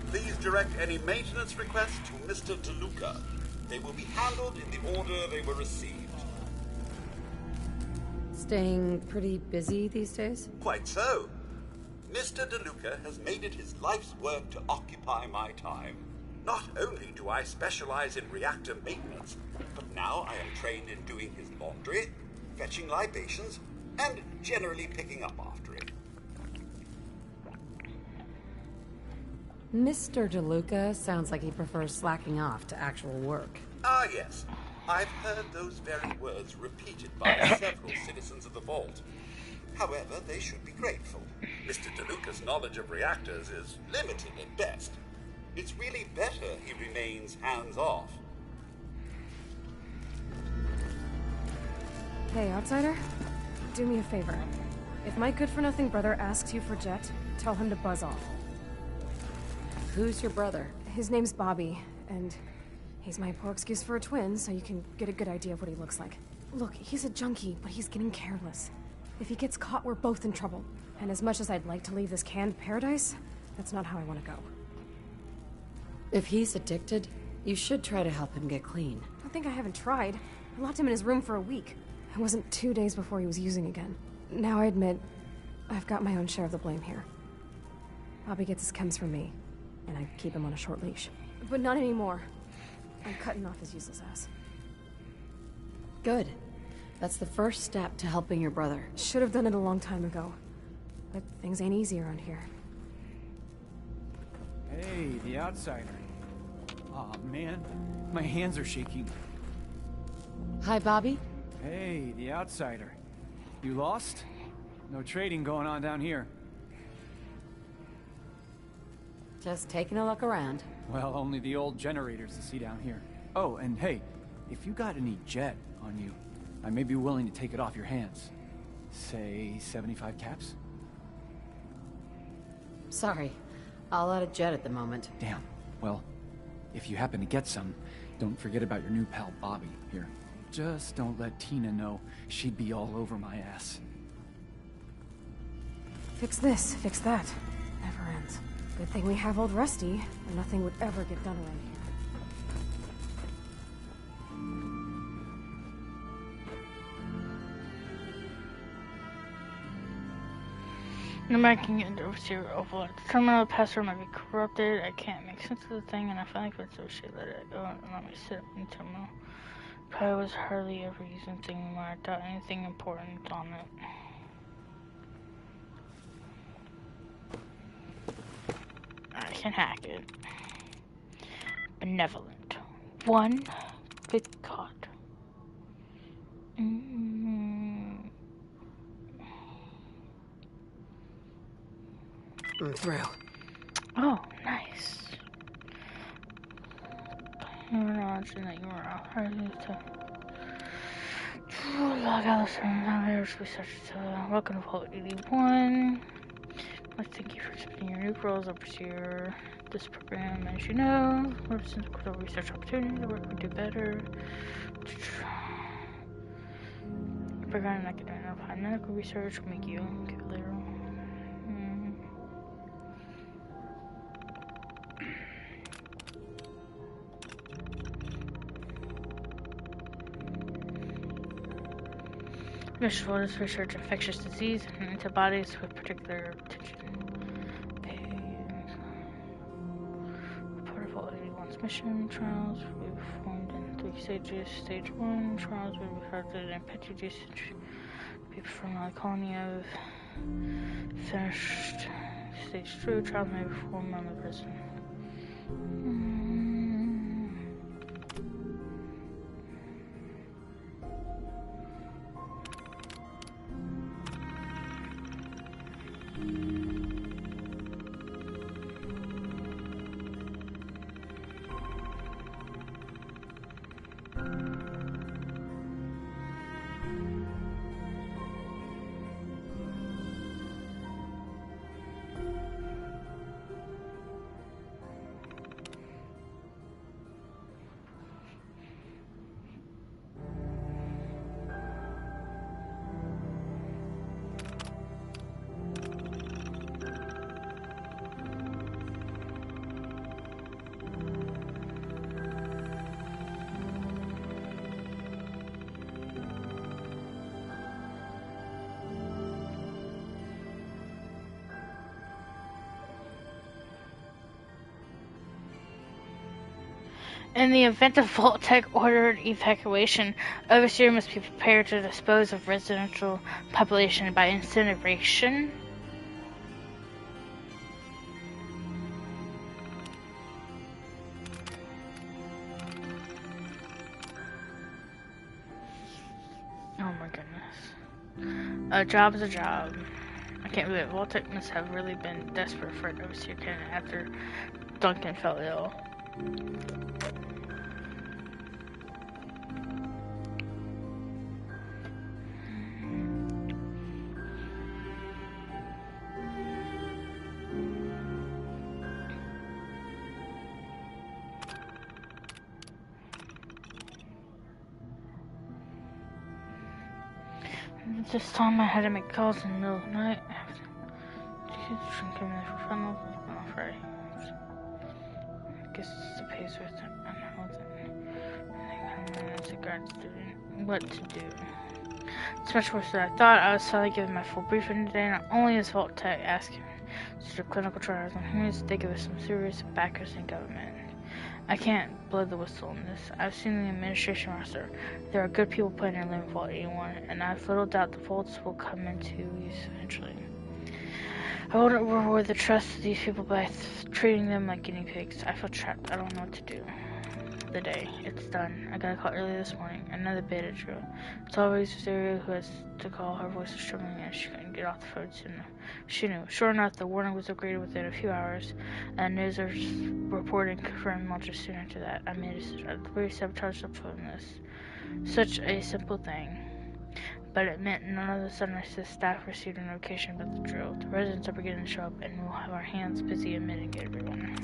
[SPEAKER 22] Please direct any maintenance requests to Mr. DeLuca. They will be handled in the order they were received.
[SPEAKER 21] Staying pretty busy these days?
[SPEAKER 22] Quite so. Mr. DeLuca has made it his life's work to occupy my time. Not only do I specialize in reactor maintenance, but now I am trained in doing his laundry, fetching libations, and generally picking up after him.
[SPEAKER 21] Mr. DeLuca sounds like he prefers slacking off to actual work.
[SPEAKER 22] Ah, yes. I've heard those very words repeated by several citizens of the vault. However, they should be grateful. Mr. DeLuca's knowledge of reactors is limited at best. It's really better he remains hands-off.
[SPEAKER 23] Hey, outsider. Do me a favor. If my good-for-nothing brother asks you for Jet, tell him to buzz off.
[SPEAKER 21] Who's your brother?
[SPEAKER 23] His name's Bobby, and he's my poor excuse for a twin, so you can get a good idea of what he looks like. Look, he's a junkie, but he's getting careless. If he gets caught, we're both in trouble. And as much as I'd like to leave this canned paradise, that's not how I want to go.
[SPEAKER 21] If he's addicted, you should try to help him get clean.
[SPEAKER 23] I think I haven't tried. I locked him in his room for a week. It wasn't 2 days before he was using again. Now I admit, I've got my own share of the blame here. Bobby gets his chems from me, and I keep him on a short leash. But not anymore. I'm cutting off his useless ass.
[SPEAKER 21] Good. That's the first step to helping your brother.
[SPEAKER 23] Should have done it a long time ago. But things ain't easy around here.
[SPEAKER 10] Hey, the outsider. Aw, man. My hands are shaking.
[SPEAKER 19] Hi, Bobby.
[SPEAKER 10] Hey, the outsider. You lost? No trading going on down here.
[SPEAKER 19] Just taking a look around.
[SPEAKER 10] Well, only the old generators to see down here. Oh, and hey, if you got any jet on you, I may be willing to take it off your hands. Say 75 caps?
[SPEAKER 19] Sorry, all out of jet at the moment.
[SPEAKER 10] Damn. Well, if you happen to get some, don't forget about your new pal Bobby here. Just don't let Tina know. She'd be all over my ass.
[SPEAKER 23] Fix this, fix that. Never ends. Good thing we have old Rusty, or nothing would ever get done around here.
[SPEAKER 1] No matter can get into overseer overload. The terminal password might be corrupted. I can't make sense of the thing, and I finally put so shit let it go and let me sit up in the terminal. Probably was hardly ever using the thing anymore. I doubt anything important on it. I can hack it. Benevolent. One big cot.
[SPEAKER 19] I'm through.
[SPEAKER 1] Oh, nice. You were acknowledging that you were authorized to log out of certain matters. Research to welcome to Vault 81. Let's thank you for accepting your new role as overseer. This program, as you know, represents a critical research opportunity to work and do better. Regarding academic and applied medical research will make you give later. Mission for this research infectious disease and antibodies with particular attention. Part of all 81's mission trials will be performed in 3 stages. Stage 1 trials will be conducted in petri dish. Be performed on a colony of finished. Stage 2 trials may be performed on the prison. In the event of Vault-Tec ordered evacuation, Overseer must be prepared to dispose of residential population by incineration. Oh my goodness. A job is a job. I can't believe it. Vault-Tec must have really been desperate for an Overseer candidate after Duncan fell ill. This time I had to make calls in the middle of the night. I guess it's the pace with it. As a grad student, what to do. It's much worse than I thought. I was finally given my full briefing today. Not only is Vault-Tec asking for clinical trials on humans, they give us some serious backers in government. I can't blow the whistle on this. I've seen the administration roster. There are good people planning to live in Vault 81, and I have little doubt the Vaults will come into use eventually. I won't reward the trust of these people by treating them like guinea pigs. I feel trapped. I don't know what to do. The day. It's done. I got a call early this morning. Another beta drill. It's always Rosario who has to call. Her voice was trembling and she couldn't get off the phone soon. She knew. Sure enough, the warning was upgraded within a few hours, and news reporting confirmed launches soon after that. I made a decision. I deliberately sabotaged the phone list. Such a simple thing. But it meant none of the Sunrise staff received a notification about the drill. The residents are beginning to show up, and we'll have our hands busy admitting everyone.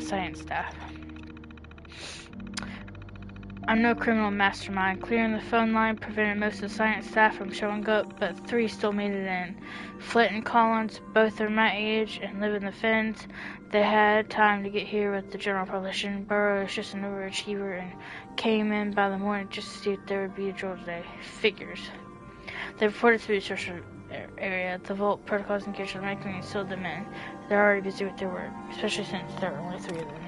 [SPEAKER 1] Science staff. I'm no criminal mastermind. Clearing the phone line prevented most of the science staff from showing up, but 3 still made it in. Flint and Collins, both are my age and live in the Fens. They had time to get here with the general population. Burrow is just an overachiever and came in by the morning just to see if there would be a drill today. Figures. They reported to the research area. The vault protocols in case of making and sealed them in. They're already busy with their work, especially since there are only 3 of them.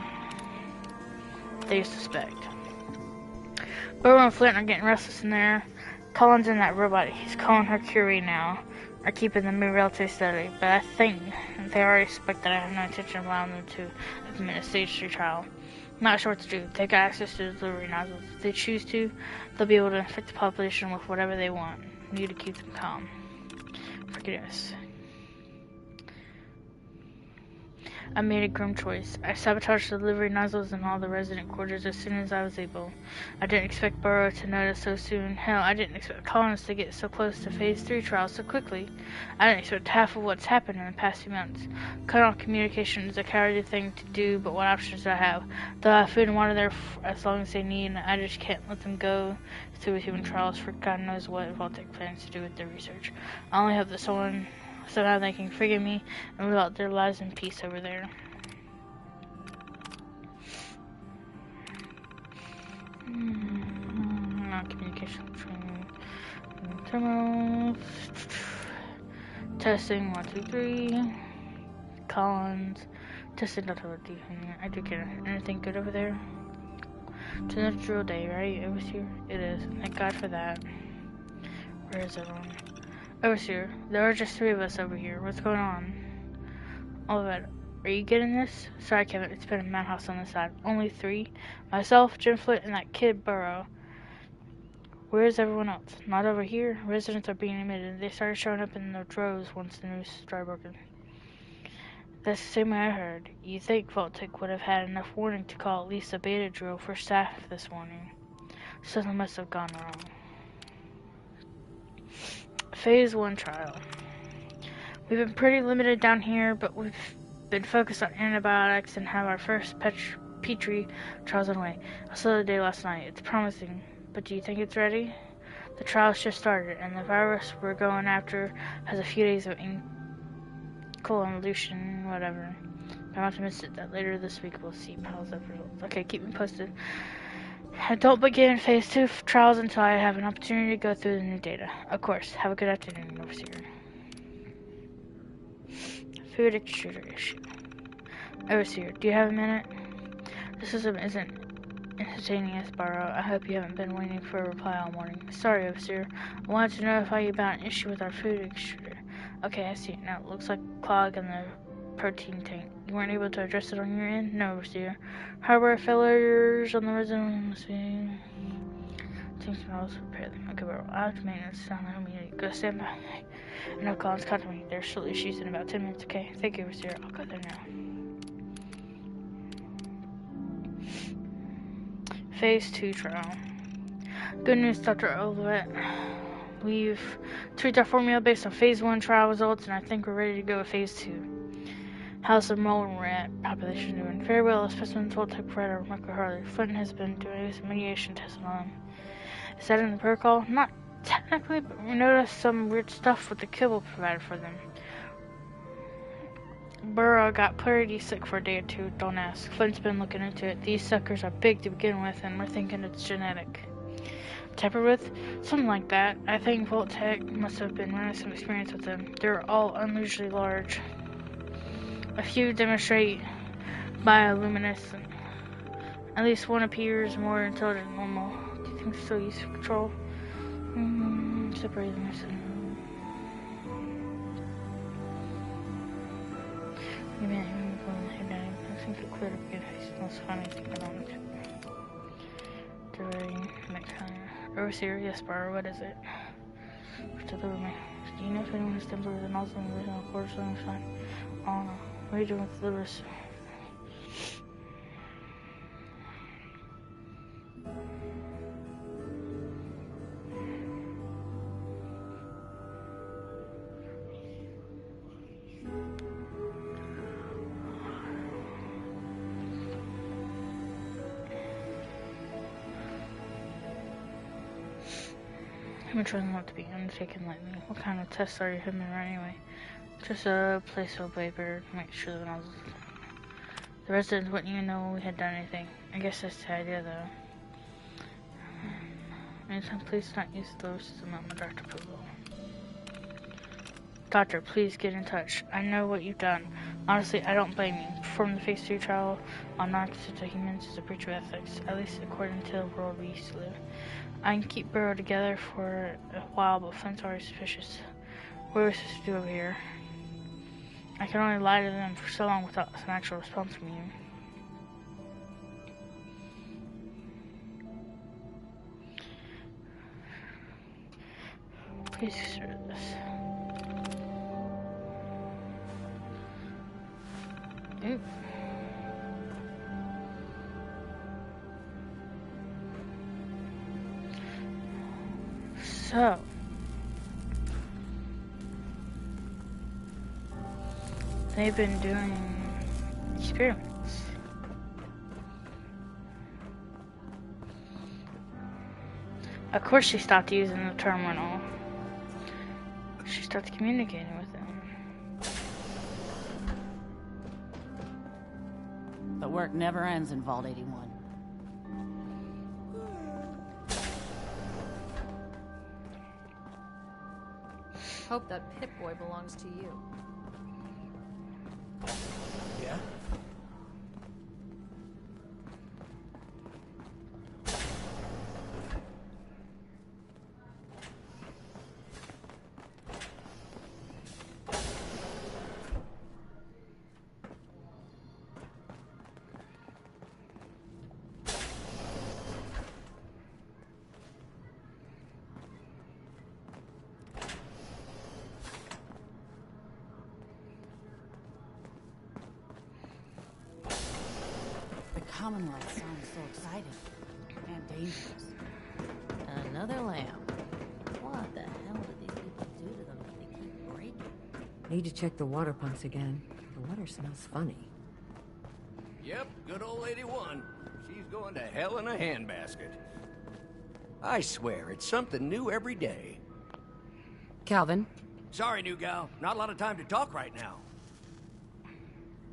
[SPEAKER 1] They suspect. Burrow and Flint are getting restless in there. Collins and that robot he's calling her Curie now are keeping the mood relatively steady, but I think they already suspect that I have no intention of allowing them to implement a stage 3 trial. I'm not sure what to do. They've got access to the delivery nozzles. If they choose to, they'll be able to infect the population with whatever they want. We need to keep them calm. Forgiveness. I made a grim choice. I sabotaged the delivery nozzles in all the resident quarters as soon as I was able. I didn't expect Burrow to notice so soon. Hell, I didn't expect Collins to get so close to Phase 3 trials so quickly. I didn't expect half of what's happened in the past few months. Cut off communication is a cowardly thing to do, but what options do I have? They'll have food and water there as long as they need, and I just can't let them go through with human trials for God knows what Vault-Tec plans to do with their research. I only hope that somehow they can forgive me and live out their lives in peace over there. Communication between terminals. Testing 1, 2, 3. Collins. Testing .2. I do get it. Anything good over there? It's another drill day, right? Overseer? It is. Thank God for that. Where is everyone? Overseer, there are just 3 of us over here. What's going on? All of it. Are you getting this? Sorry, Kevin. It's been a madhouse on this side. Only 3? Myself, Jim Flint, and that kid Burrow. Where's everyone else? Not over here. Residents are being admitted. They started showing up in their droves once the news started broken. That's the same way I heard. You think Vault-Tec would have had enough warning to call at least a beta drill for staff this morning. Something must have gone wrong. Phase 1 trial. We've been pretty limited down here, but we've been focused on antibiotics and have our first Petri trials on the way. I saw the day last night. It's promising, but do you think it's ready? The trials just started, and the virus we're going after has a few days of involution, whatever. I'm optimistic that later this week we'll see piles of results. Okay, keep me posted. I don't begin Phase 2 trials until I have an opportunity to go through the new data. Of course. Have a good afternoon, Overseer. Food extruder issue. Overseer, do you have a minute? The system isn't instantaneous, Burrow. I hope you haven't been waiting for a reply all morning. Sorry, Overseer. I wanted to notify you about an issue with our food extruder. Okay, I see it now. It looks like a clog in the protein tank. You weren't able to address it on your end? No, Overseer. Hardware failures on the resident. Things can also repair them. Okay, Burrow. I'll have to maintenance down there immediately. Go stand by. No, Collins, contact me. There's still issues in about 10 minutes, okay? Thank you, Overseer. I'll go there now. Phase 2 trial. Good news, Dr. Olivet. We've tweaked our formula based on Phase 1 trial results, and I think we're ready to go with Phase 2. How's the mole rat population doing? Very well. Specimens will take right over Michael Harley. Flint has been doing some mediation tests on them. Is that in the protocol? Not technically, but we noticed some weird stuff with the kibble provided for them. Burrow got pretty sick for a day or 2, don't ask. Flint's been looking into it. These suckers are big to begin with, and we're thinking it's genetic. Tampered with? Something like that. I think Vault-Tec must have been running some experience with them. They're all unusually large. A few demonstrate bioluminescent. At least one appears more intelligent than normal. Do you think still use control? Separating myself. You meant even go ahead and I think it cleared up good face. Let's find anything on it. Delivering next time. Overseer, yes, bar, what is it? Deliver me. Do you know if anyone has delivered the nozzle in the original quarter sunshine? Oh no. What are you doing with the rest? Automatron not to be undertaken lightly. What kind of tests are you having anyway? Just a placeholder paper to make sure the nozzles. The residents wouldn't even know we had done anything. I guess that's the idea, though. Anytime, please don't use the system without my doctor approval. Doctor, please get in touch. I know what you've done. Honestly, I don't blame you. Performing the Phase 2 trial on non-consensual humans is a breach of ethics, at least according to the world we used to live. I can keep Burrow together for a while, but Flint's already suspicious. What are we supposed to do over here? I can only lie to them for so long without an actual response from you. Please consider this. Oop. So, they've been doing experiments. Of course she stopped using the terminal. She started communicating with them.
[SPEAKER 14] The work never ends in Vault 81.
[SPEAKER 4] Hope that Pip-Boy belongs to you.
[SPEAKER 5] Yeah?
[SPEAKER 14] Commonwealth sounds so exciting and dangerous. Another lamp. What the hell did these people do to them that they keep breaking?
[SPEAKER 9] Need to check the water pumps again. The water smells funny.
[SPEAKER 12] Yep, good old 81. She's going to hell in a handbasket. I swear, it's something new every day.
[SPEAKER 21] Calvin?
[SPEAKER 12] Sorry, new gal. Not a lot of time to talk right now.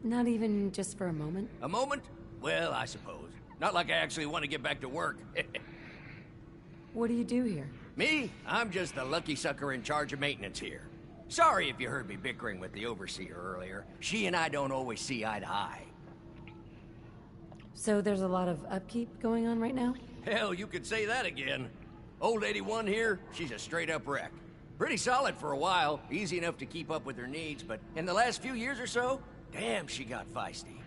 [SPEAKER 21] Not even just for a moment?
[SPEAKER 12] A moment? Well, I suppose. Not like I actually want to get back to work.
[SPEAKER 21] What do you do here?
[SPEAKER 12] Me? I'm just the lucky sucker in charge of maintenance here. Sorry if you heard me bickering with the overseer earlier. She and I don't always see eye to eye.
[SPEAKER 21] So there's a lot of upkeep going on right now?
[SPEAKER 12] Hell, you could say that again. Old 81 here, she's a straight-up wreck. Pretty solid for a while, easy enough to keep up with her needs, but in the last few years or so, damn, she got feisty.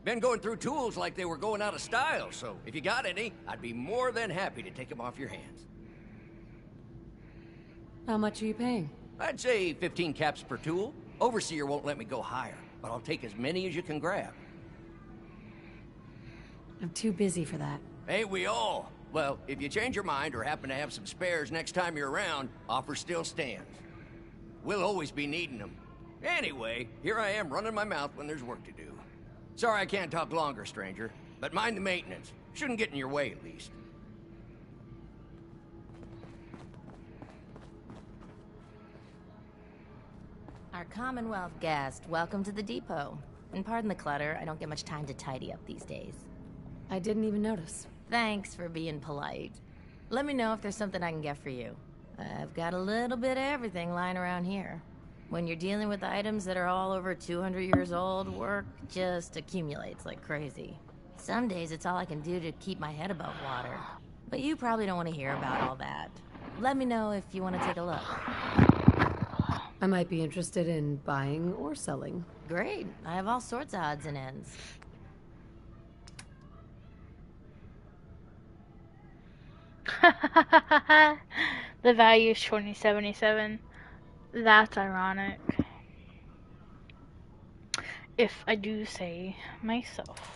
[SPEAKER 12] Been going through tools like they were going out of style, so if you got any, I'd be more than happy to take them off your hands.
[SPEAKER 21] How much are you paying?
[SPEAKER 12] I'd say 15 caps per tool. Overseer won't let me go higher, but I'll take as many as you can grab.
[SPEAKER 21] I'm too busy for that.
[SPEAKER 12] Ain't we all? Well, if you change your mind or happen to have some spares next time you're around, offer still stands. We'll always be needing them. Anyway, here I am running my mouth when there's work to do. Sorry I can't talk longer, stranger, but mind the maintenance. Shouldn't get in your way, at least.
[SPEAKER 14] Our Commonwealth guest, welcome to the depot. And pardon the clutter, I don't get much time to tidy up these days.
[SPEAKER 21] I didn't even notice.
[SPEAKER 14] Thanks for being polite. Let me know if there's something I can get for you. I've got a little bit of everything lying around here. When you're dealing with items that are all over 200 years old, work just accumulates like crazy. Some days it's all I can do to keep my head above water. But you probably don't want to hear about all that. Let me know if you want to take a look.
[SPEAKER 19] I might be interested in buying or selling.
[SPEAKER 14] Great. I have all sorts of odds and ends.
[SPEAKER 1] The value is 2077. That's ironic. If I do say myself.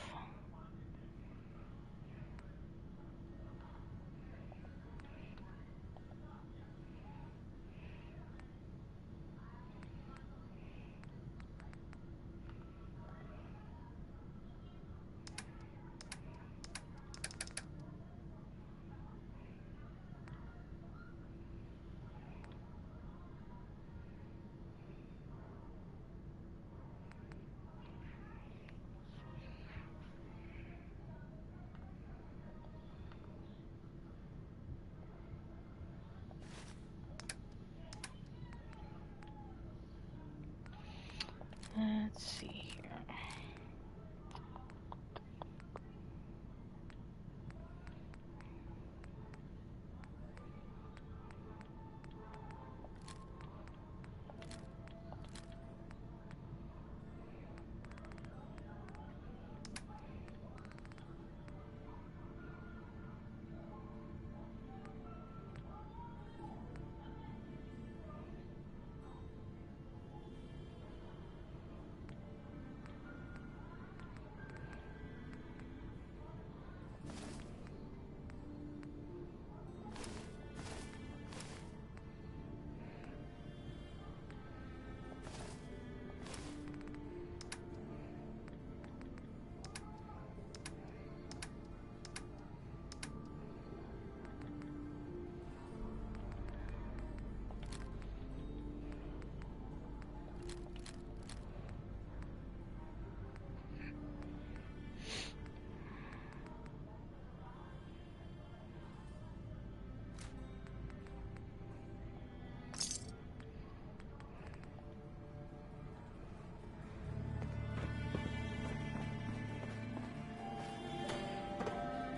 [SPEAKER 1] Let's see here.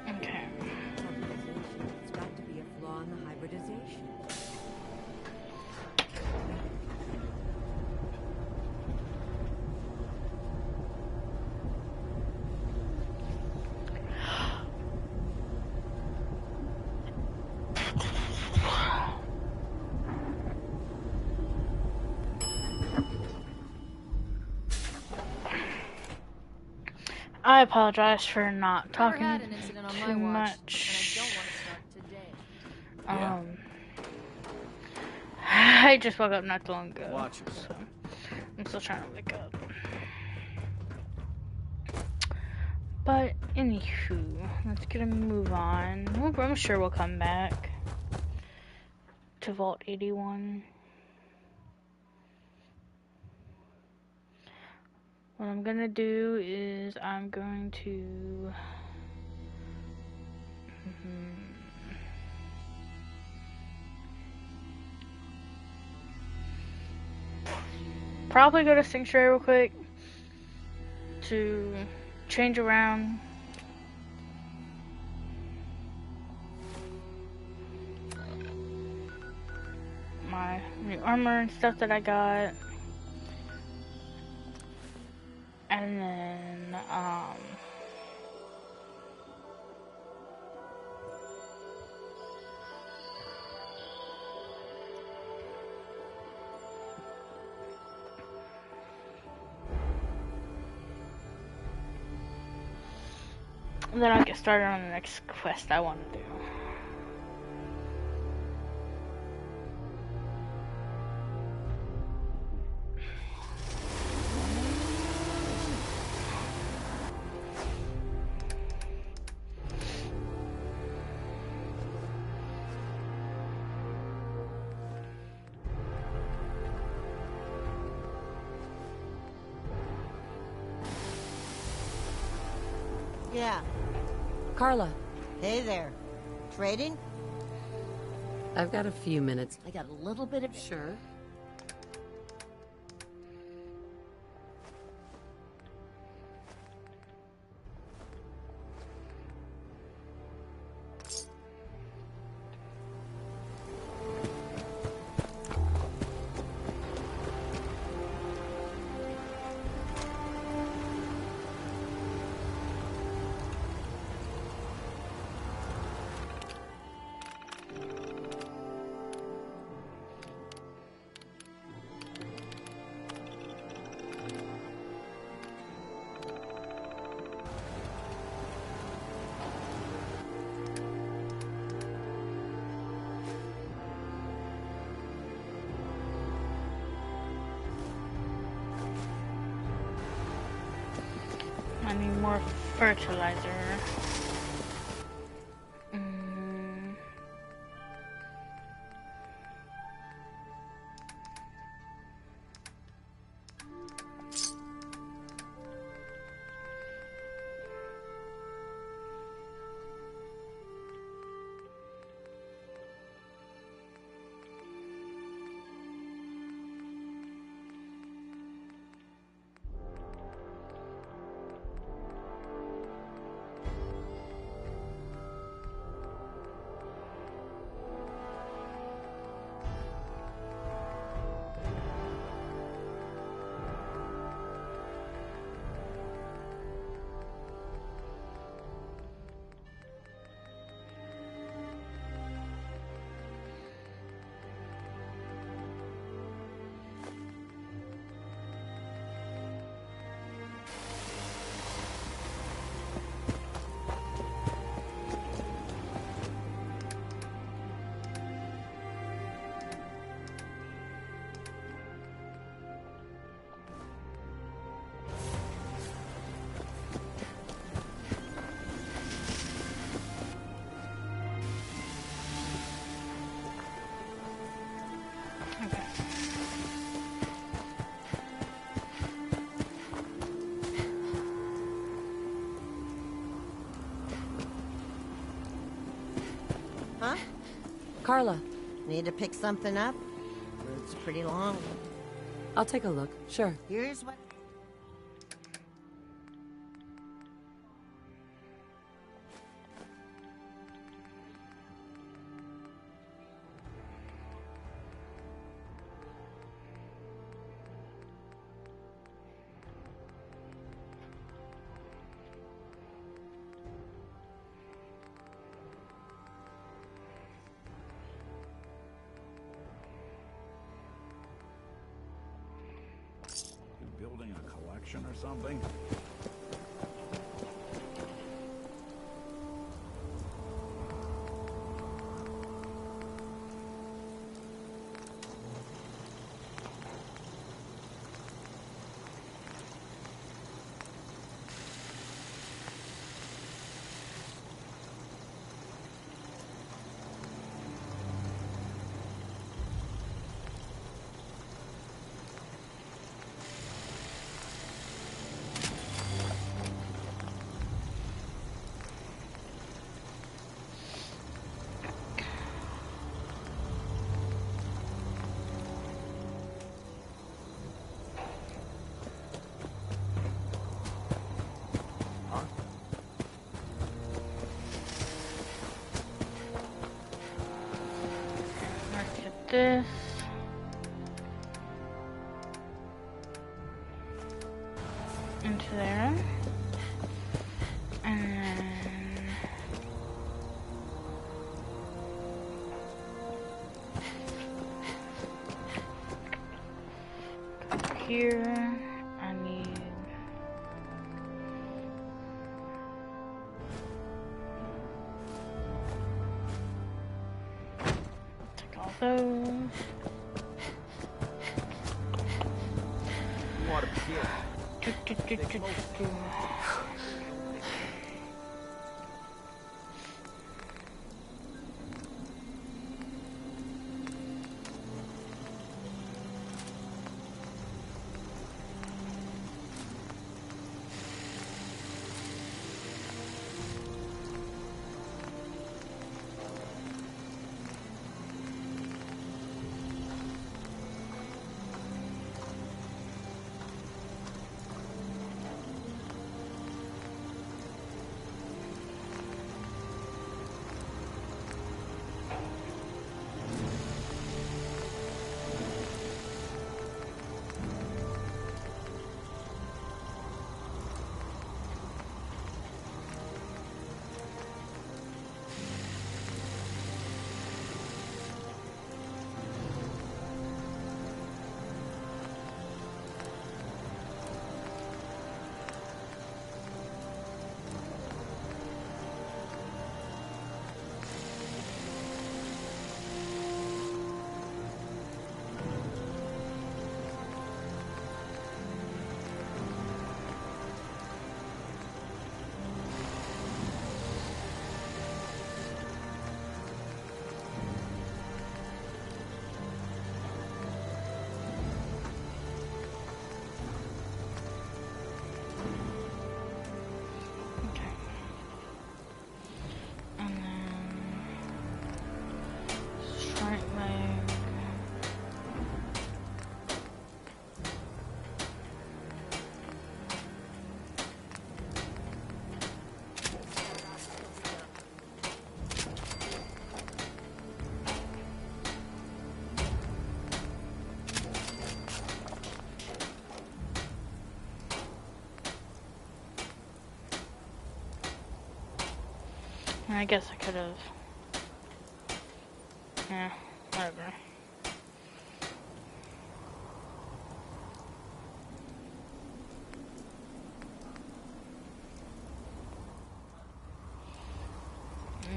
[SPEAKER 1] Okay.
[SPEAKER 9] It's got to be a flaw in the hybridization.
[SPEAKER 1] I apologize for not
[SPEAKER 4] Never
[SPEAKER 1] talking
[SPEAKER 4] had an incident on my
[SPEAKER 1] too
[SPEAKER 4] watch,
[SPEAKER 1] much.
[SPEAKER 4] and I don't want to start today.
[SPEAKER 1] I just woke up not too long ago.
[SPEAKER 10] Watch yourself.
[SPEAKER 1] So I'm still trying to wake up. But anywho, let's get a move on. I'm sure we'll come back to Vault 81. What I'm gonna do is I'm going to probably go to Sanctuary real quick to change around. My new armor and stuff that I got. And then, then I'll get started on the next quest I want to do.
[SPEAKER 8] Yeah.
[SPEAKER 19] Carla,
[SPEAKER 8] Hey there. Trading?
[SPEAKER 19] I've got a few minutes.
[SPEAKER 8] I got a little bit of...
[SPEAKER 19] Sure.
[SPEAKER 1] fertilizer.
[SPEAKER 8] Huh?
[SPEAKER 19] Carla,
[SPEAKER 8] Need to pick something up? Route's pretty long.
[SPEAKER 19] I'll take a look. Sure.
[SPEAKER 8] Here's what...
[SPEAKER 13] Building a collection or something?
[SPEAKER 1] This. Into there. And then over here. I need take all those.
[SPEAKER 12] What a kid.
[SPEAKER 1] I guess I could have. Yeah, whatever.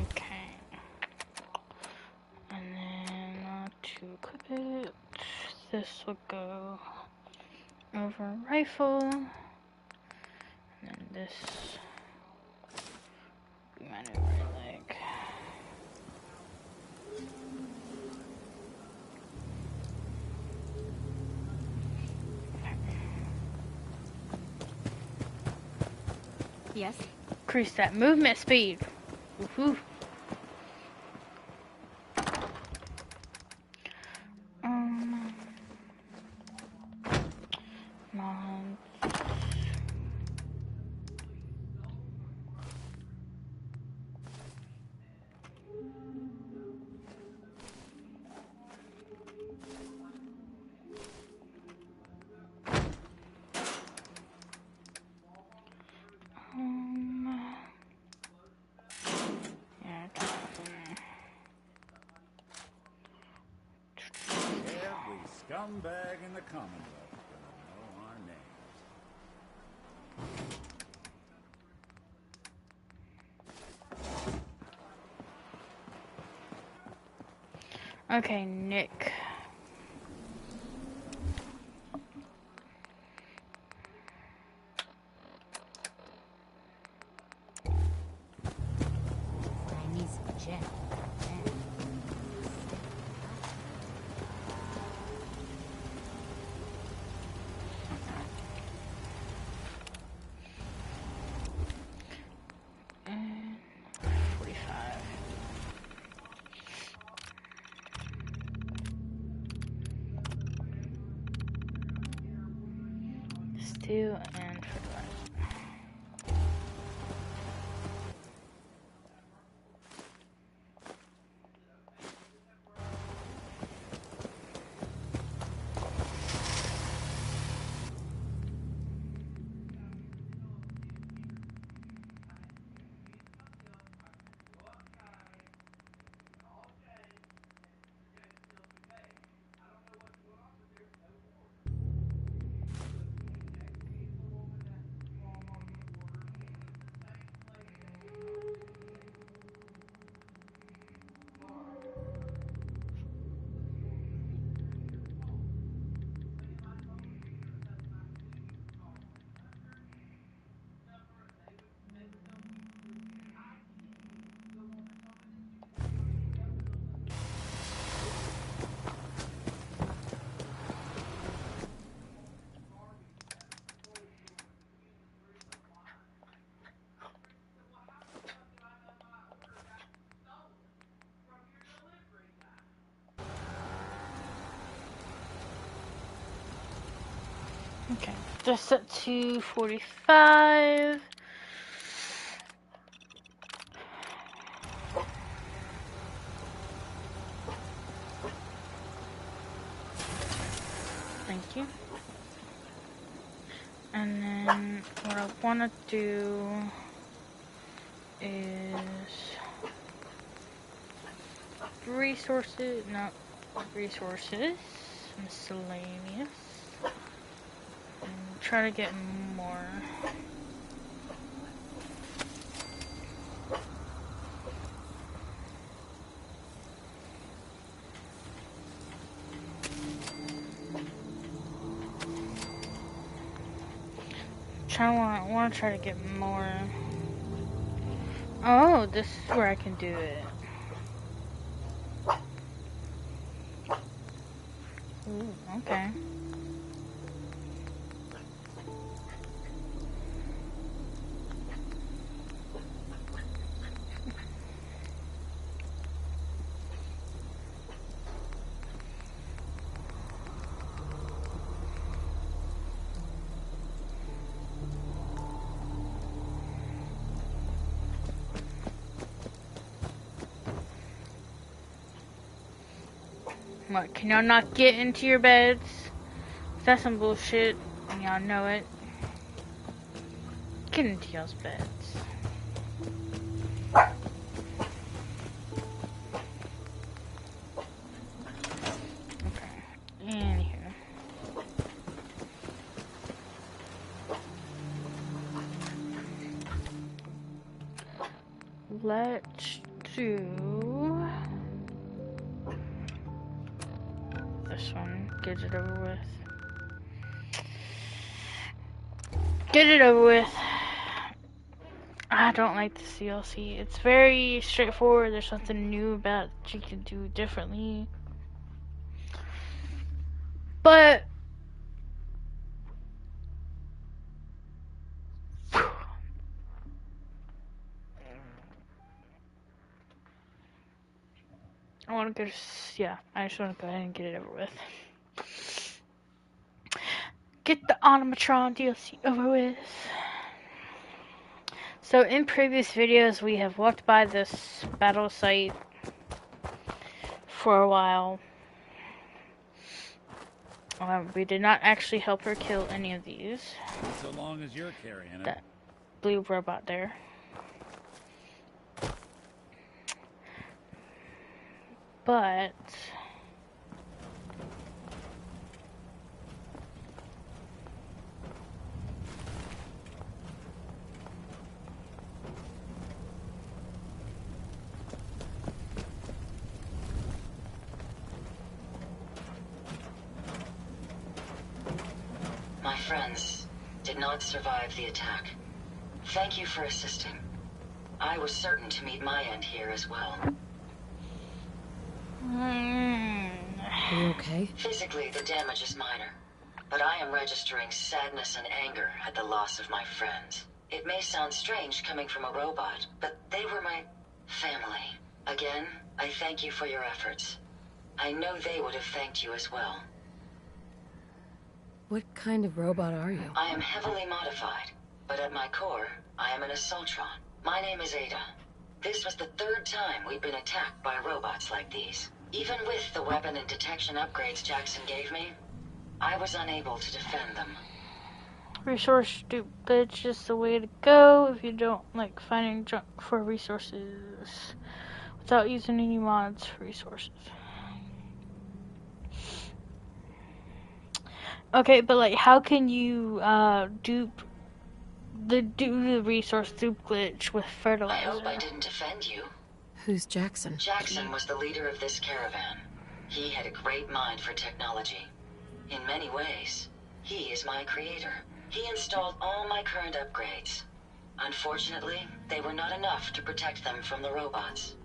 [SPEAKER 1] Okay. And then to equip it, this will go over rifle. And then this maneuver leg.
[SPEAKER 17] Yes?
[SPEAKER 1] Increase that movement speed. Woohoo. Mom. Yeah,
[SPEAKER 13] Every scumbag in the Commonwealth gonna know our names.
[SPEAKER 1] okay, Nick.
[SPEAKER 14] I need some jet.
[SPEAKER 1] And 45. Steel and fertilizer. Okay, just set to 45. Thank you. And then what I want to do is resources, miscellaneous, and try to get more. I want to try to get more. Oh, this is where I can do it. Ooh, okay. What, can y'all not get into your beds? That's some bullshit, and y'all know it. Get into y'all's beds. let's do this one. Get it over with. Get it over with. I don't like the DLC. It's very straightforward. There's something new about it that you can do differently. But I want to go. Yeah, I just want to go ahead and get it over with. Get the Automatron DLC over with. So in previous videos, we have walked by this battle site for a while. We did not actually help her kill any of these.
[SPEAKER 13] So long as you're carrying it.
[SPEAKER 1] That blue robot there. But
[SPEAKER 15] My friends did not survive the attack. Thank you for assisting. I was certain to meet my end here as well.
[SPEAKER 21] Are you okay?
[SPEAKER 15] Physically, the damage is minor, but I am registering sadness and anger at the loss of my friends. It may sound strange coming from a robot, but they were my family. Again, I thank you for your efforts. I know they would have thanked you as well.
[SPEAKER 21] What kind of robot are you?
[SPEAKER 15] I am heavily modified, but at my core, I am an Assaultron. My name is Ada. This was the third time we've been attacked by robots like these. Even with the weapon and detection upgrades Jackson gave me, I was unable to defend them.
[SPEAKER 1] resource dupe glitch is the way to go if you don't like finding junk for resources without using any mods for resources. Okay, but like, how can you do the resource dupe glitch with fertilizer?
[SPEAKER 15] I hope I didn't offend you.
[SPEAKER 21] Who's Jackson?
[SPEAKER 15] Jackson was the leader of this caravan. He had a great mind for technology. In many ways, he is my creator. He installed all my current upgrades. Unfortunately, they were not enough to protect them from the robots.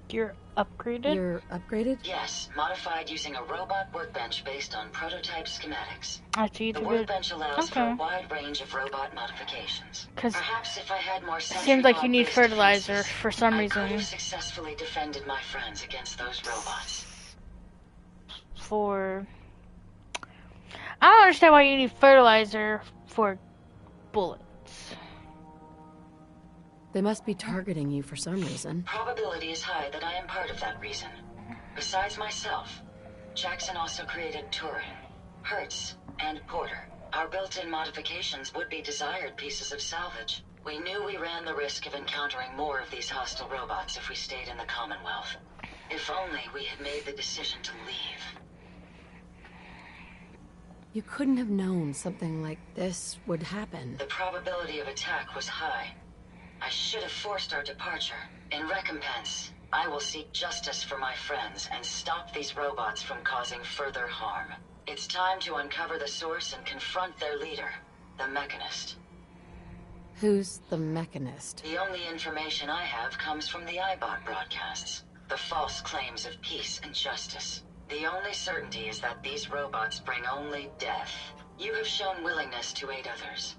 [SPEAKER 1] You're upgraded?
[SPEAKER 21] You're upgraded?
[SPEAKER 15] Yes, modified using a robot workbench based on prototype schematics.
[SPEAKER 1] I see.
[SPEAKER 15] The workbench allows for a wide range of robot modifications. Perhaps if I had more
[SPEAKER 1] it seems like you need fertilizer
[SPEAKER 15] defenses,
[SPEAKER 1] for some
[SPEAKER 15] I
[SPEAKER 1] reason.
[SPEAKER 15] could have successfully defended my friends against those robots.
[SPEAKER 1] I don't understand why you need fertilizer for bullets.
[SPEAKER 21] They must be targeting you for some reason.
[SPEAKER 15] Probability is high that I am part of that reason. Besides myself, Jackson also created Turing, Hertz, and Porter. Our built-in modifications would be desired pieces of salvage. We knew we ran the risk of encountering more of these hostile robots if we stayed in the Commonwealth. If only we had made the decision to leave.
[SPEAKER 21] You couldn't have known something like this would happen.
[SPEAKER 15] The probability of attack was high. I should have forced our departure. In recompense, I will seek justice for my friends and stop these robots from causing further harm. It's time to uncover the source and confront their leader, the Mechanist.
[SPEAKER 21] Who's the Mechanist?
[SPEAKER 15] The only information I have comes from the iBot broadcasts. The false claims of peace and justice. The only certainty is that these robots bring only death. You have shown willingness to aid others.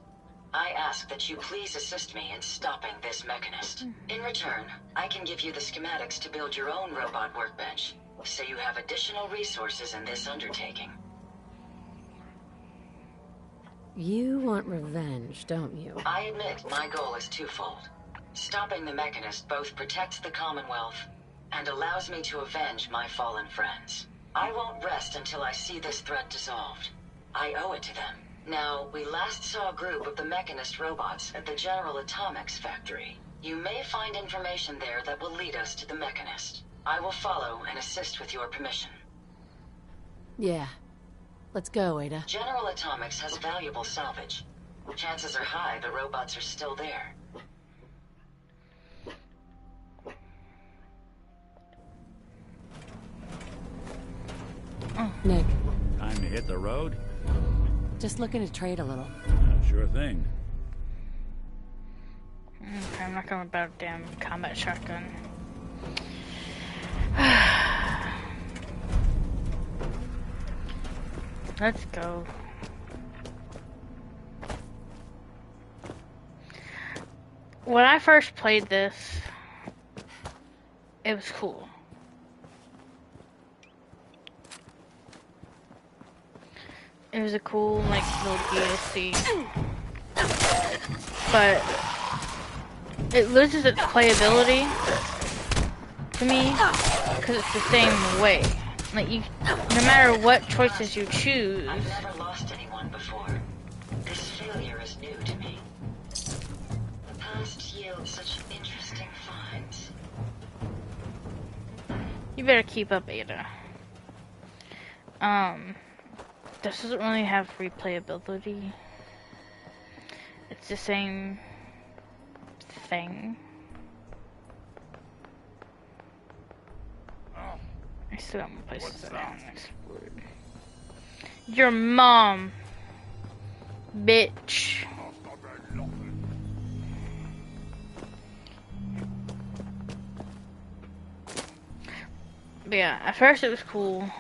[SPEAKER 15] I ask that you please assist me in stopping this Mechanist. In return, I can give you the schematics to build your own robot workbench, so you have additional resources in this undertaking.
[SPEAKER 21] You want revenge, don't you?
[SPEAKER 15] I admit my goal is twofold. Stopping the Mechanist both protects the Commonwealth and allows me to avenge my fallen friends. I won't rest until I see this threat dissolved. I owe it to them. Now, we last saw a group of the Mechanist robots at the General Atomics factory. You may find information there that will lead us to the Mechanist. I will follow and assist with your permission.
[SPEAKER 21] Yeah. Let's go, Ada.
[SPEAKER 15] General Atomics has valuable salvage. Chances are high the robots are still there.
[SPEAKER 19] Nick,
[SPEAKER 13] Time to hit the road?
[SPEAKER 19] just looking to trade a little.
[SPEAKER 13] Sure thing.
[SPEAKER 1] Okay, I'm not going about a damn combat shotgun. Let's go. When I first played this, it was cool. It was a cool, like, little DLC. But it loses its playability to me because it's the same way. Like, you, no matter what choices you choose.
[SPEAKER 15] I've never lost anyone before. This failure is new to me. The past yields such interesting finds.
[SPEAKER 1] You better keep up, Ada. This doesn't really have replayability. It's the same thing. I still got more places that I haven't explored. Your mom, bitch. But yeah, at first it was cool.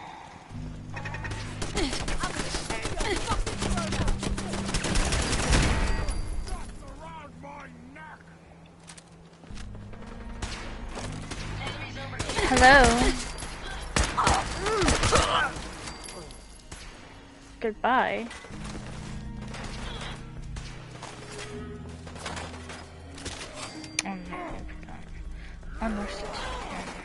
[SPEAKER 1] Hello. Goodbye. Oh no. Oh no, still here.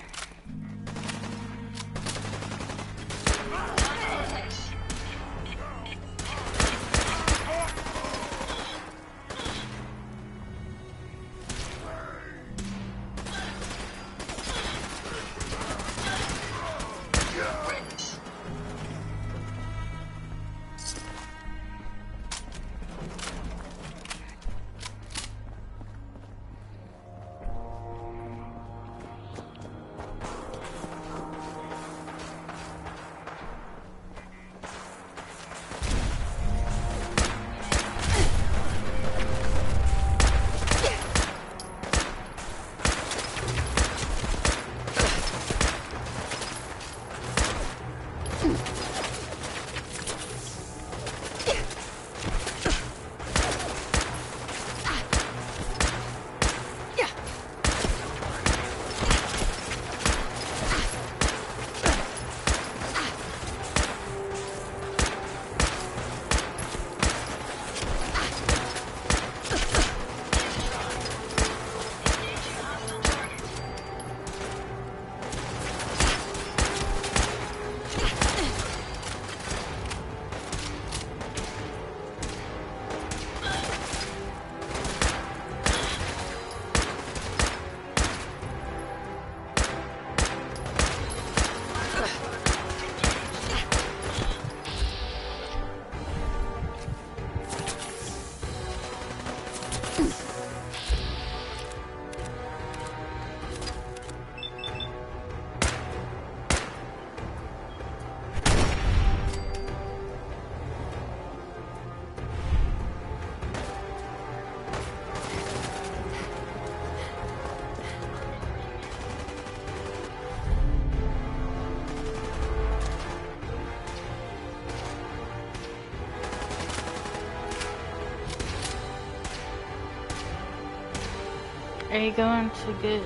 [SPEAKER 1] Are you going to get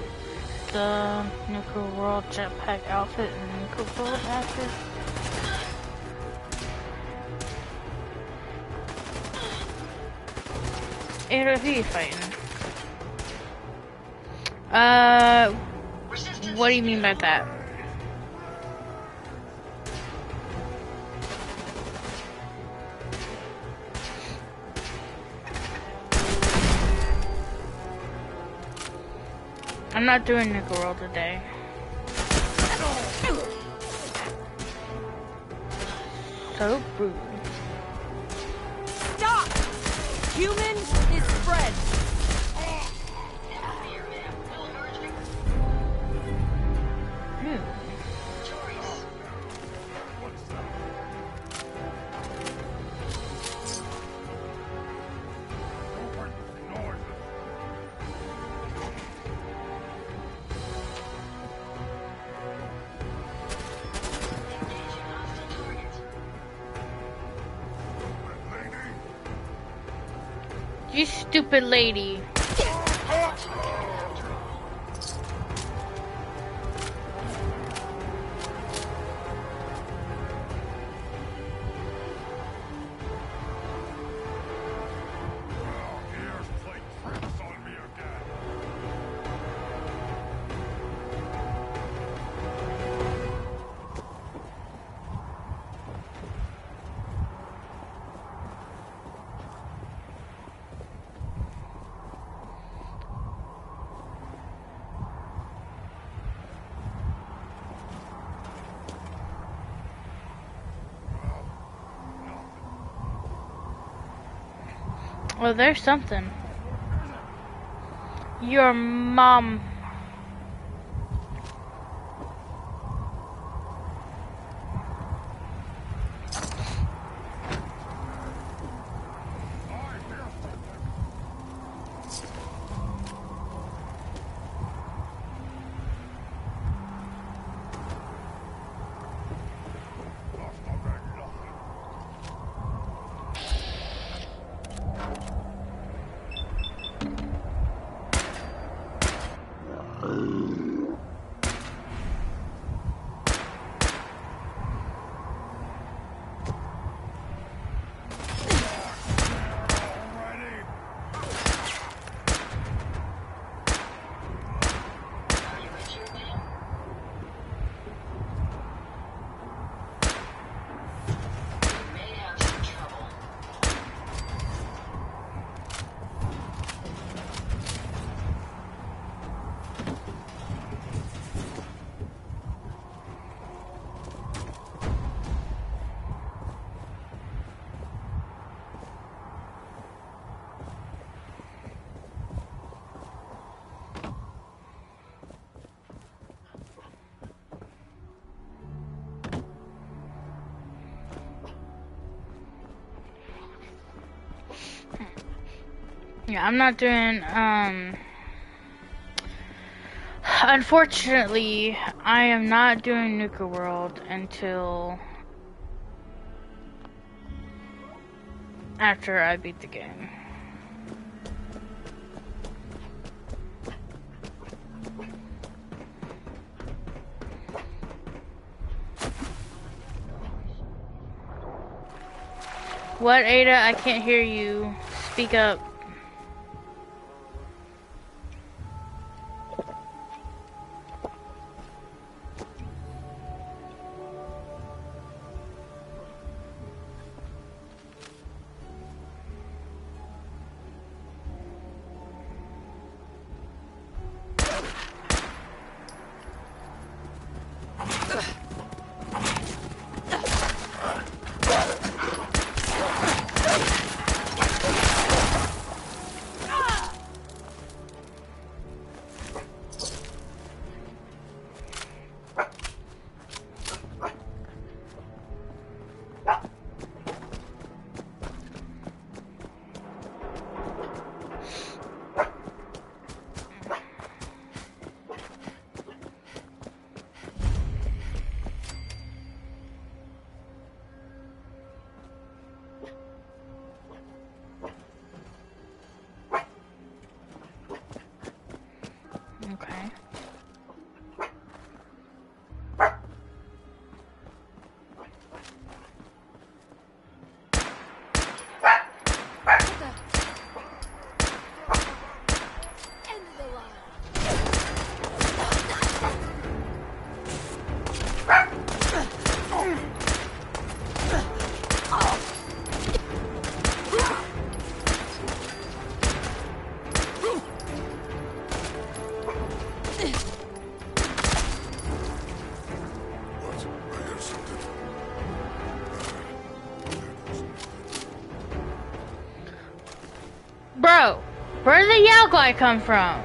[SPEAKER 1] the Nuclear World jetpack outfit and Nuclear World after? Ada, who are you fighting? What do you mean by that? I'm not doing Nuclear World today. So rude.
[SPEAKER 11] Stop! Human is spread.
[SPEAKER 1] You stupid lady. Well, there's something. Your mom. Yeah, I'm not doing, unfortunately, I am not doing Nuka World until after I beat the game. What, Ada? I can't hear you. Speak up. Okay. Bro, where did the Yao guy come from?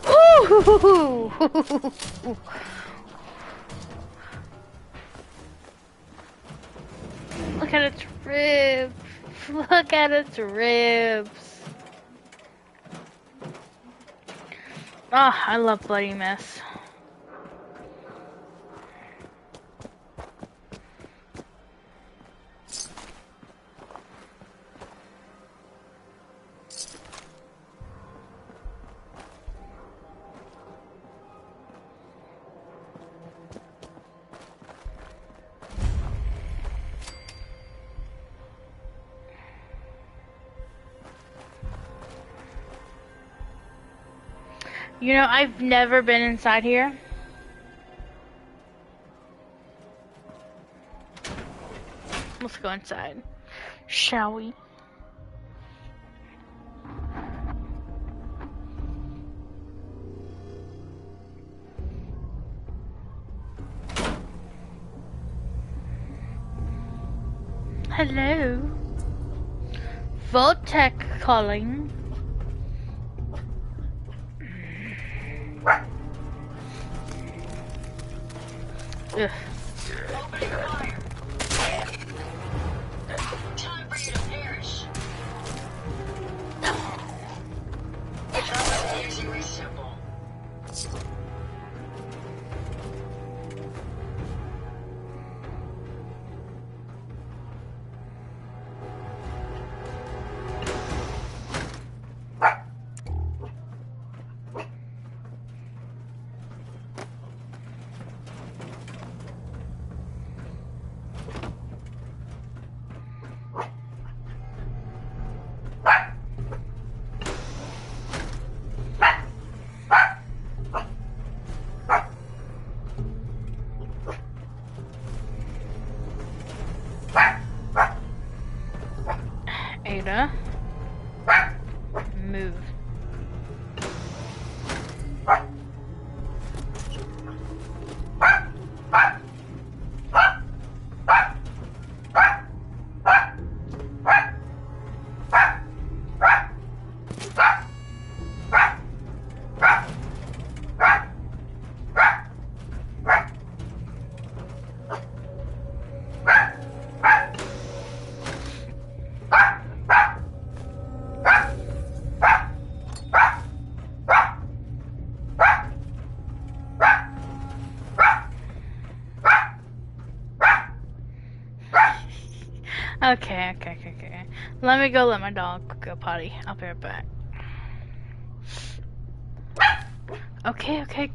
[SPEAKER 1] Ooh! Look at its rib. Look at its ribs. Oh, I love bloody mess. You know, I've never been inside here. Let's go inside, shall we? Hello. Voltec calling. Ugh.
[SPEAKER 15] Opening fire. Time for you to perish. That was amazingly simple.
[SPEAKER 1] Ada. Move. Okay. Let me go let my dog go potty. I'll be right back. Okay.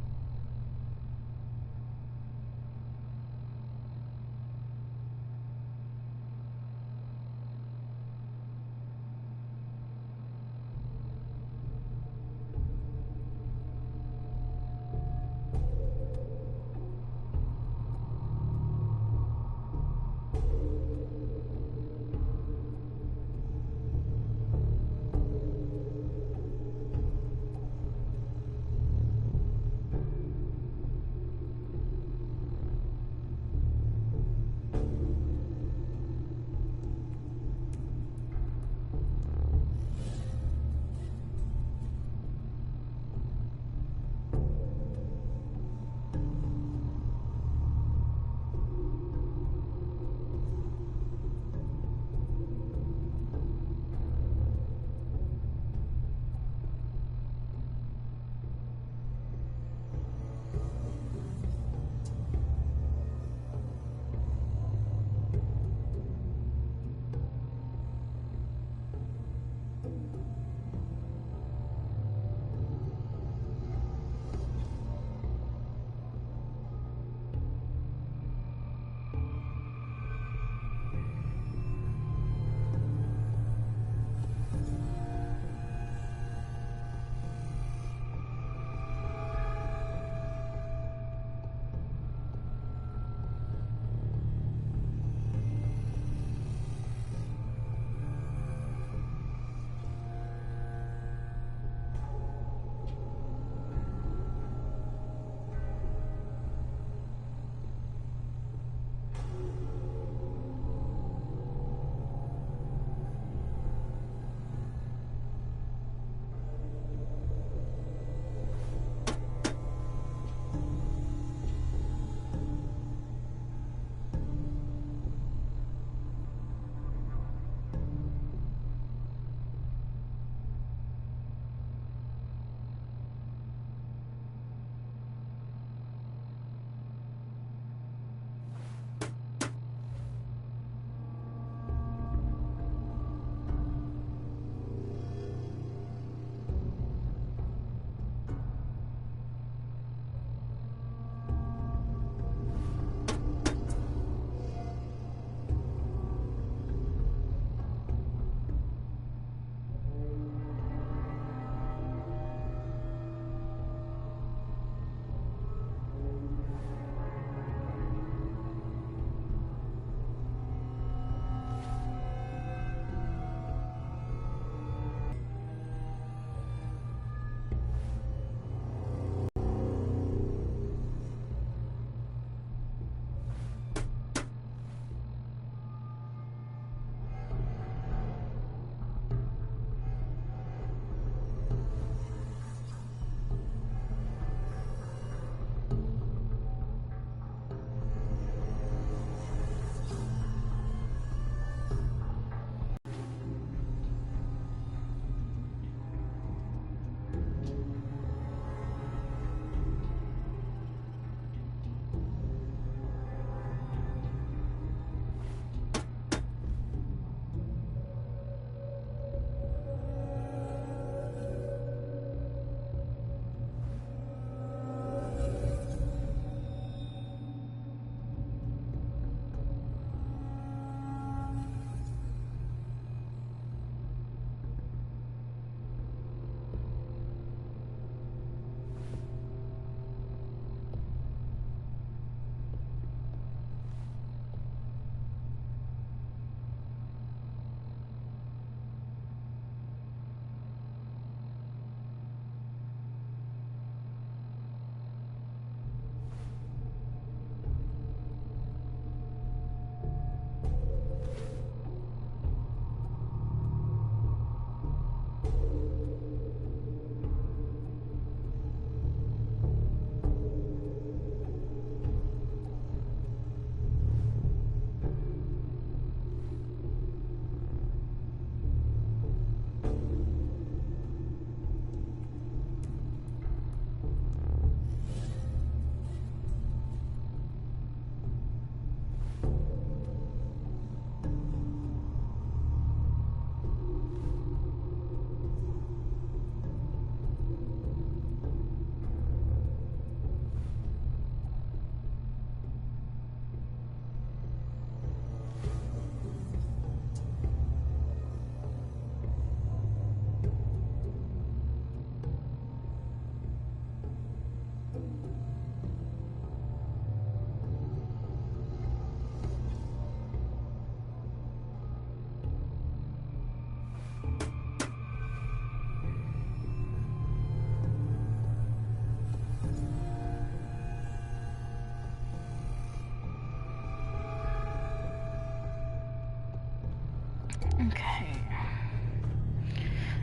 [SPEAKER 1] Okay.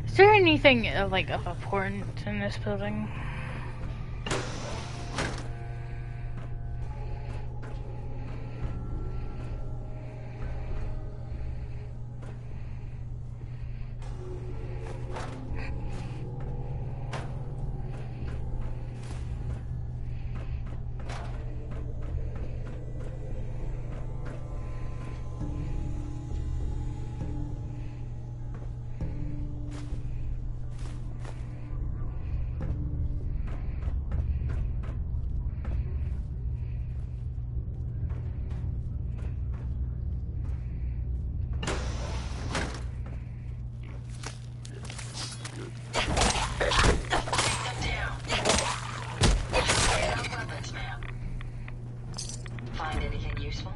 [SPEAKER 1] Is there anything like of importance in this building?
[SPEAKER 15] Find anything useful?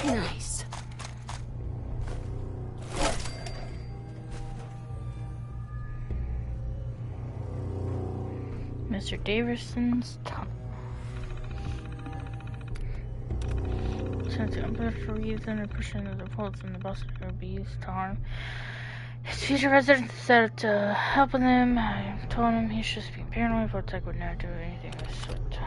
[SPEAKER 19] Nice.
[SPEAKER 1] Mr. Davison's tunnel. Since the unpredictable reason and pushing of the bolts in the bus will be used to harm his future residents instead of helping them, I told him he should be paranoid. Voltec would never do anything of the sort.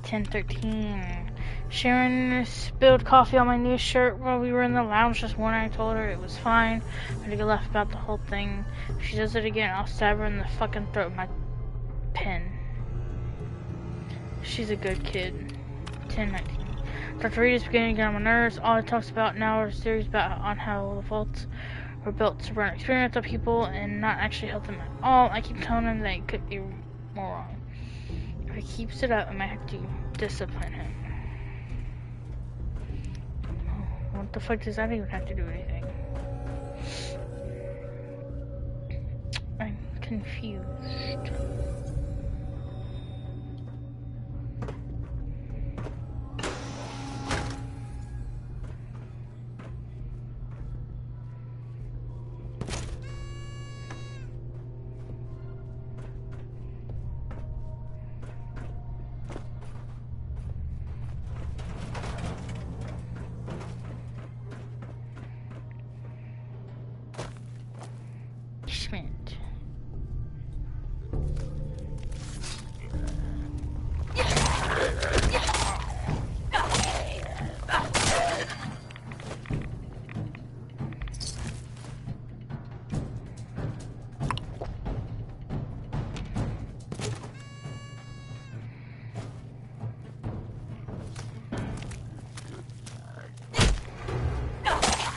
[SPEAKER 1] 10:13. Sharon spilled coffee on my new shirt while we were in the lounge this morning. I told her it was fine. I had to laugh about the whole thing. If she does it again, I'll stab her in the fucking throat with my pen. She's a good kid. 10:19. Dr. Reed is beginning to get on my nerves. All he talks about now are theories about on how the vaults were built to run experiments on people and not actually help them at all. I keep telling him that it could be more wrong. If he keeps it up, I might have to discipline him. What the fuck does that even have to do with anything? I'm confused.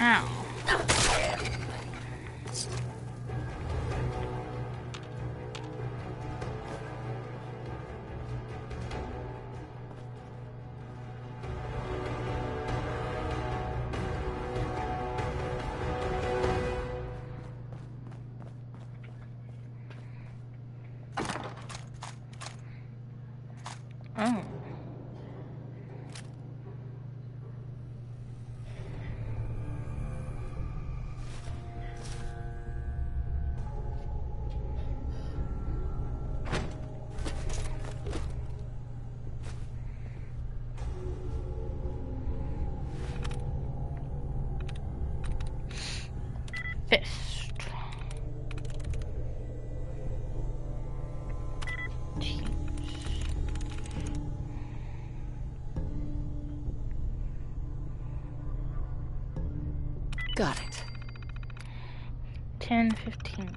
[SPEAKER 1] Ow. Oh. Fist.
[SPEAKER 19] Got it.
[SPEAKER 1] 10:15.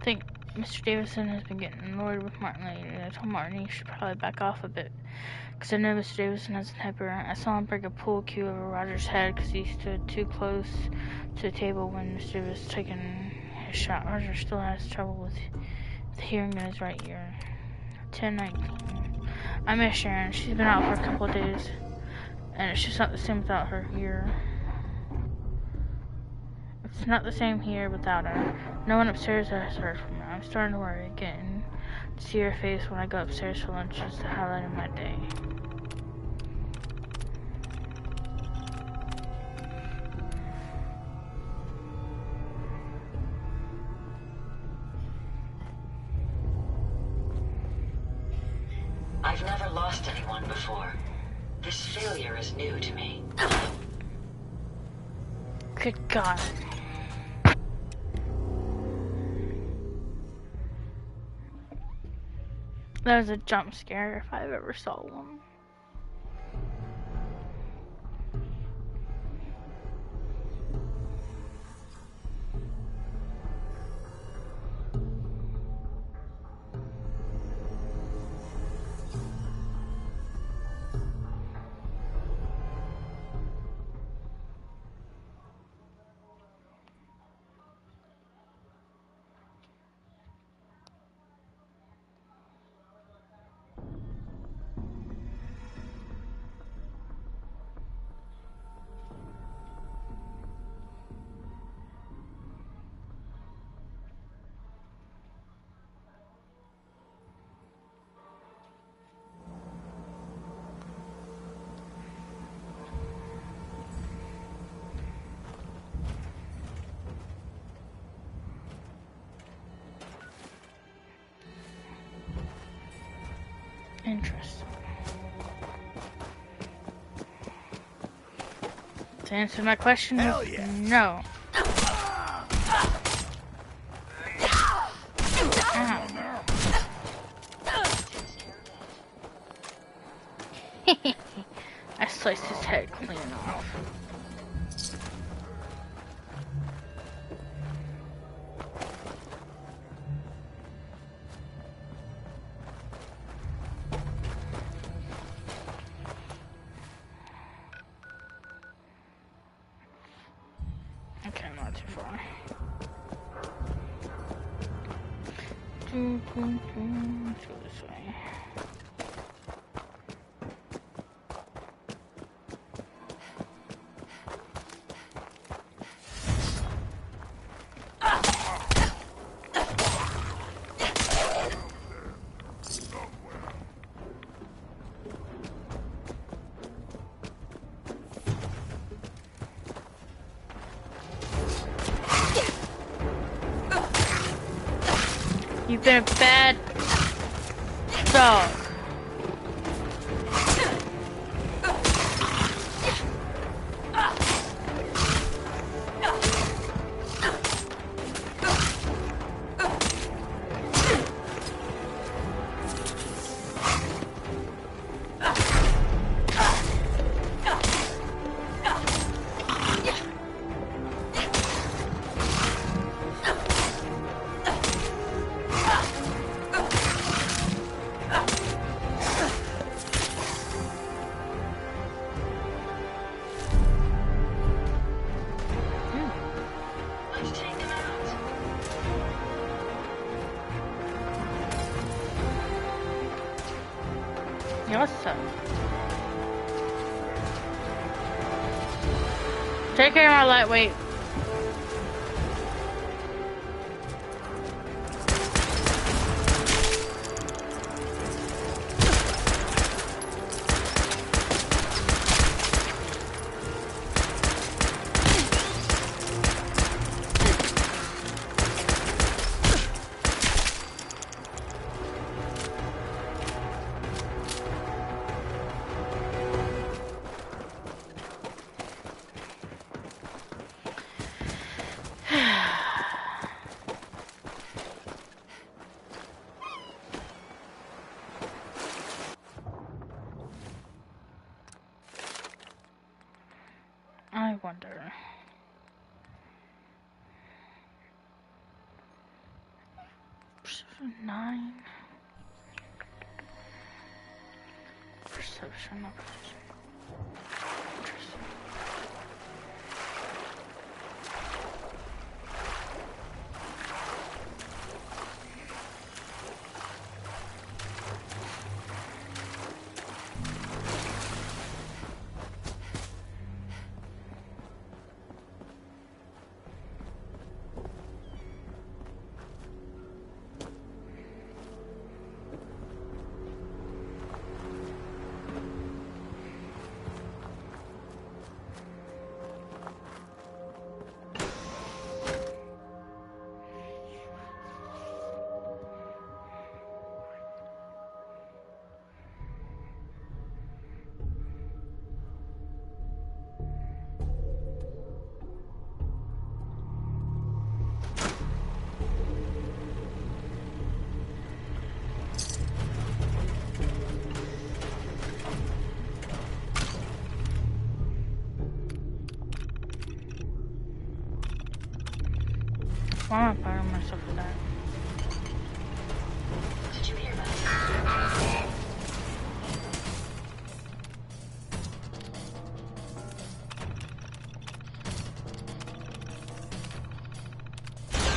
[SPEAKER 1] I think Mr. Davison has been getting annoyed with Martin lately. I told Martin he should probably back off a bit. Because I know Mr. Davison has a temper. I saw him break a pool cue over Roger's head because he stood too close to the table when Mr. Davis was taking his shot. Roger still has trouble with hearing in his right ear. 10:19. I miss Sharon. She's been out for a couple of days. And it's just not the same without her here. It's not the same here without her. No one upstairs has heard from her. I'm starting to worry again. To see her face when I go upstairs for lunch is the highlight of my day.
[SPEAKER 15] I've never lost anyone before. This failure is new to me.
[SPEAKER 1] Good God. That was a jump scare if I've ever saw one. Interesting. To answer my question,
[SPEAKER 6] Hell yeah.
[SPEAKER 1] No. I sliced his head clean off. Okay, not too far. Let's go this way. You've been a bad dog. Awesome. Take care of my lightweight. I wonder. Perception 9. Perception of interesting. Why am I firing myself for that?
[SPEAKER 15] Did you hear that?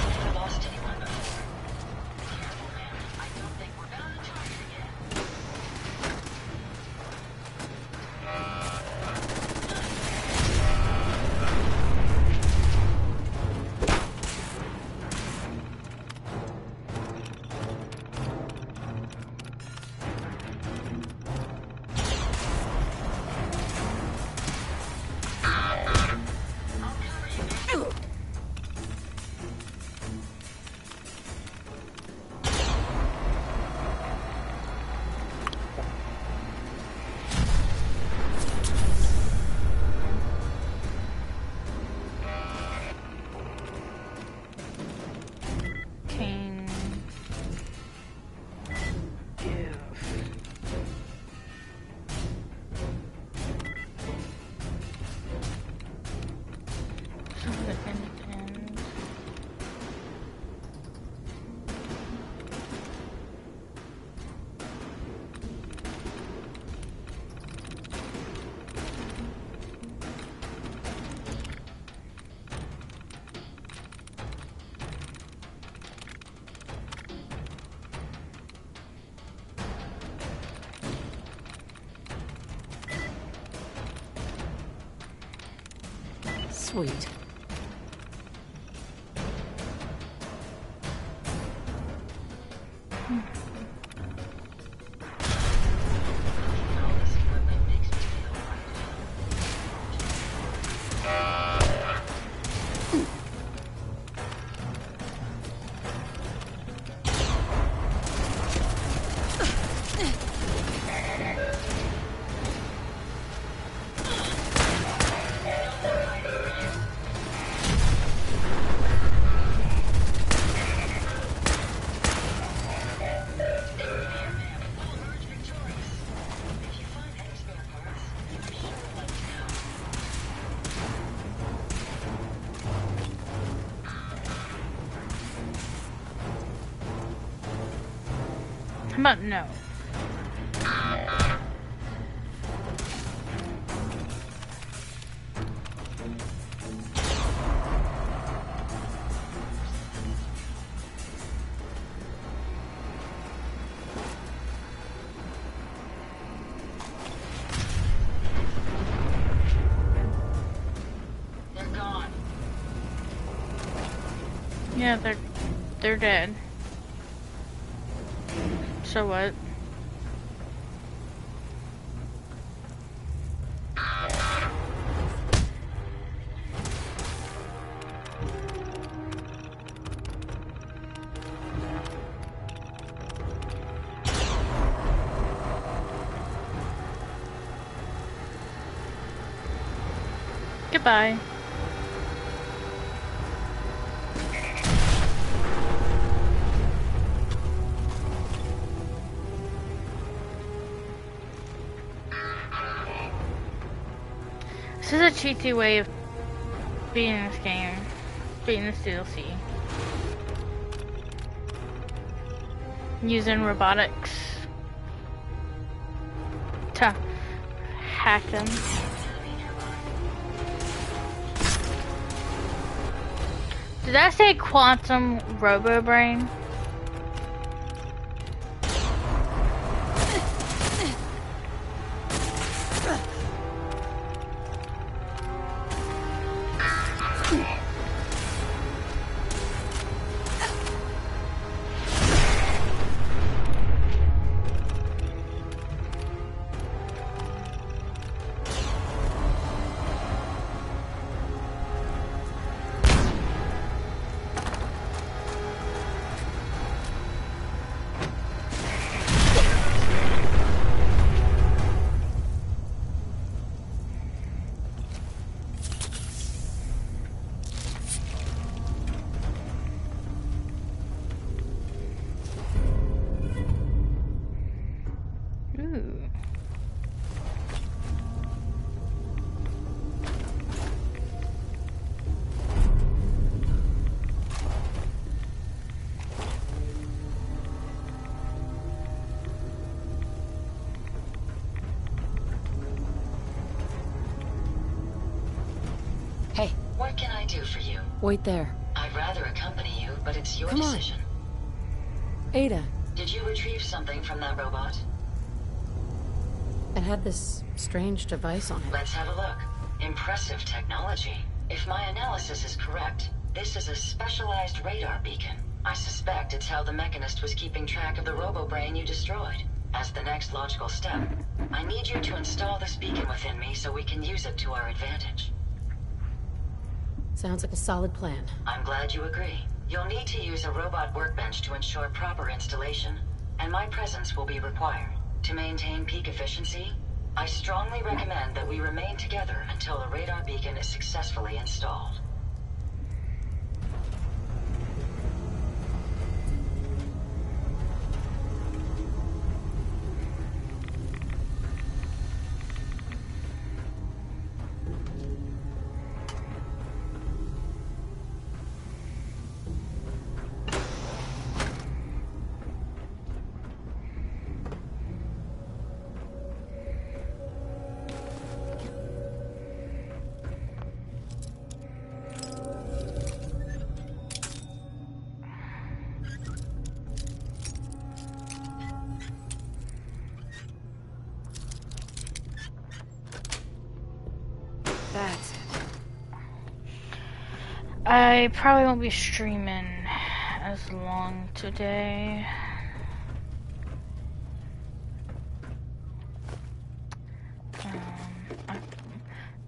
[SPEAKER 15] Never lost anyone before. Careful, man. I don't think we're on the target yet.
[SPEAKER 1] King.
[SPEAKER 19] Sweet.
[SPEAKER 1] How about no?
[SPEAKER 15] They're gone.
[SPEAKER 1] Yeah, they're dead. So what? Goodbye. This is a cheaty way of beating this game, beating this DLC. Using robotics to hack them. Did I say quantum robo brain? Ooh.
[SPEAKER 15] What can I do for you?
[SPEAKER 19] Wait there.
[SPEAKER 15] I'd rather accompany you, but it's your
[SPEAKER 19] Come on.
[SPEAKER 15] decision.
[SPEAKER 19] Ada,
[SPEAKER 15] Did you retrieve something from that robot?
[SPEAKER 19] it had this strange device on it.
[SPEAKER 15] Let's have a look. Impressive technology. If my analysis is correct, this is a specialized radar beacon. I suspect it's how the Mechanist was keeping track of the robo-brain you destroyed. As the next logical step, I need you to install this beacon within me so we can use it to our advantage.
[SPEAKER 19] Sounds like a solid plan.
[SPEAKER 15] I'm glad you agree. You'll need to use a robot workbench to ensure proper installation, and my presence will be required. To maintain peak efficiency, I strongly recommend that we remain together until the radar beacon is successfully installed.
[SPEAKER 9] That's it.
[SPEAKER 1] I probably won't be streaming as long today.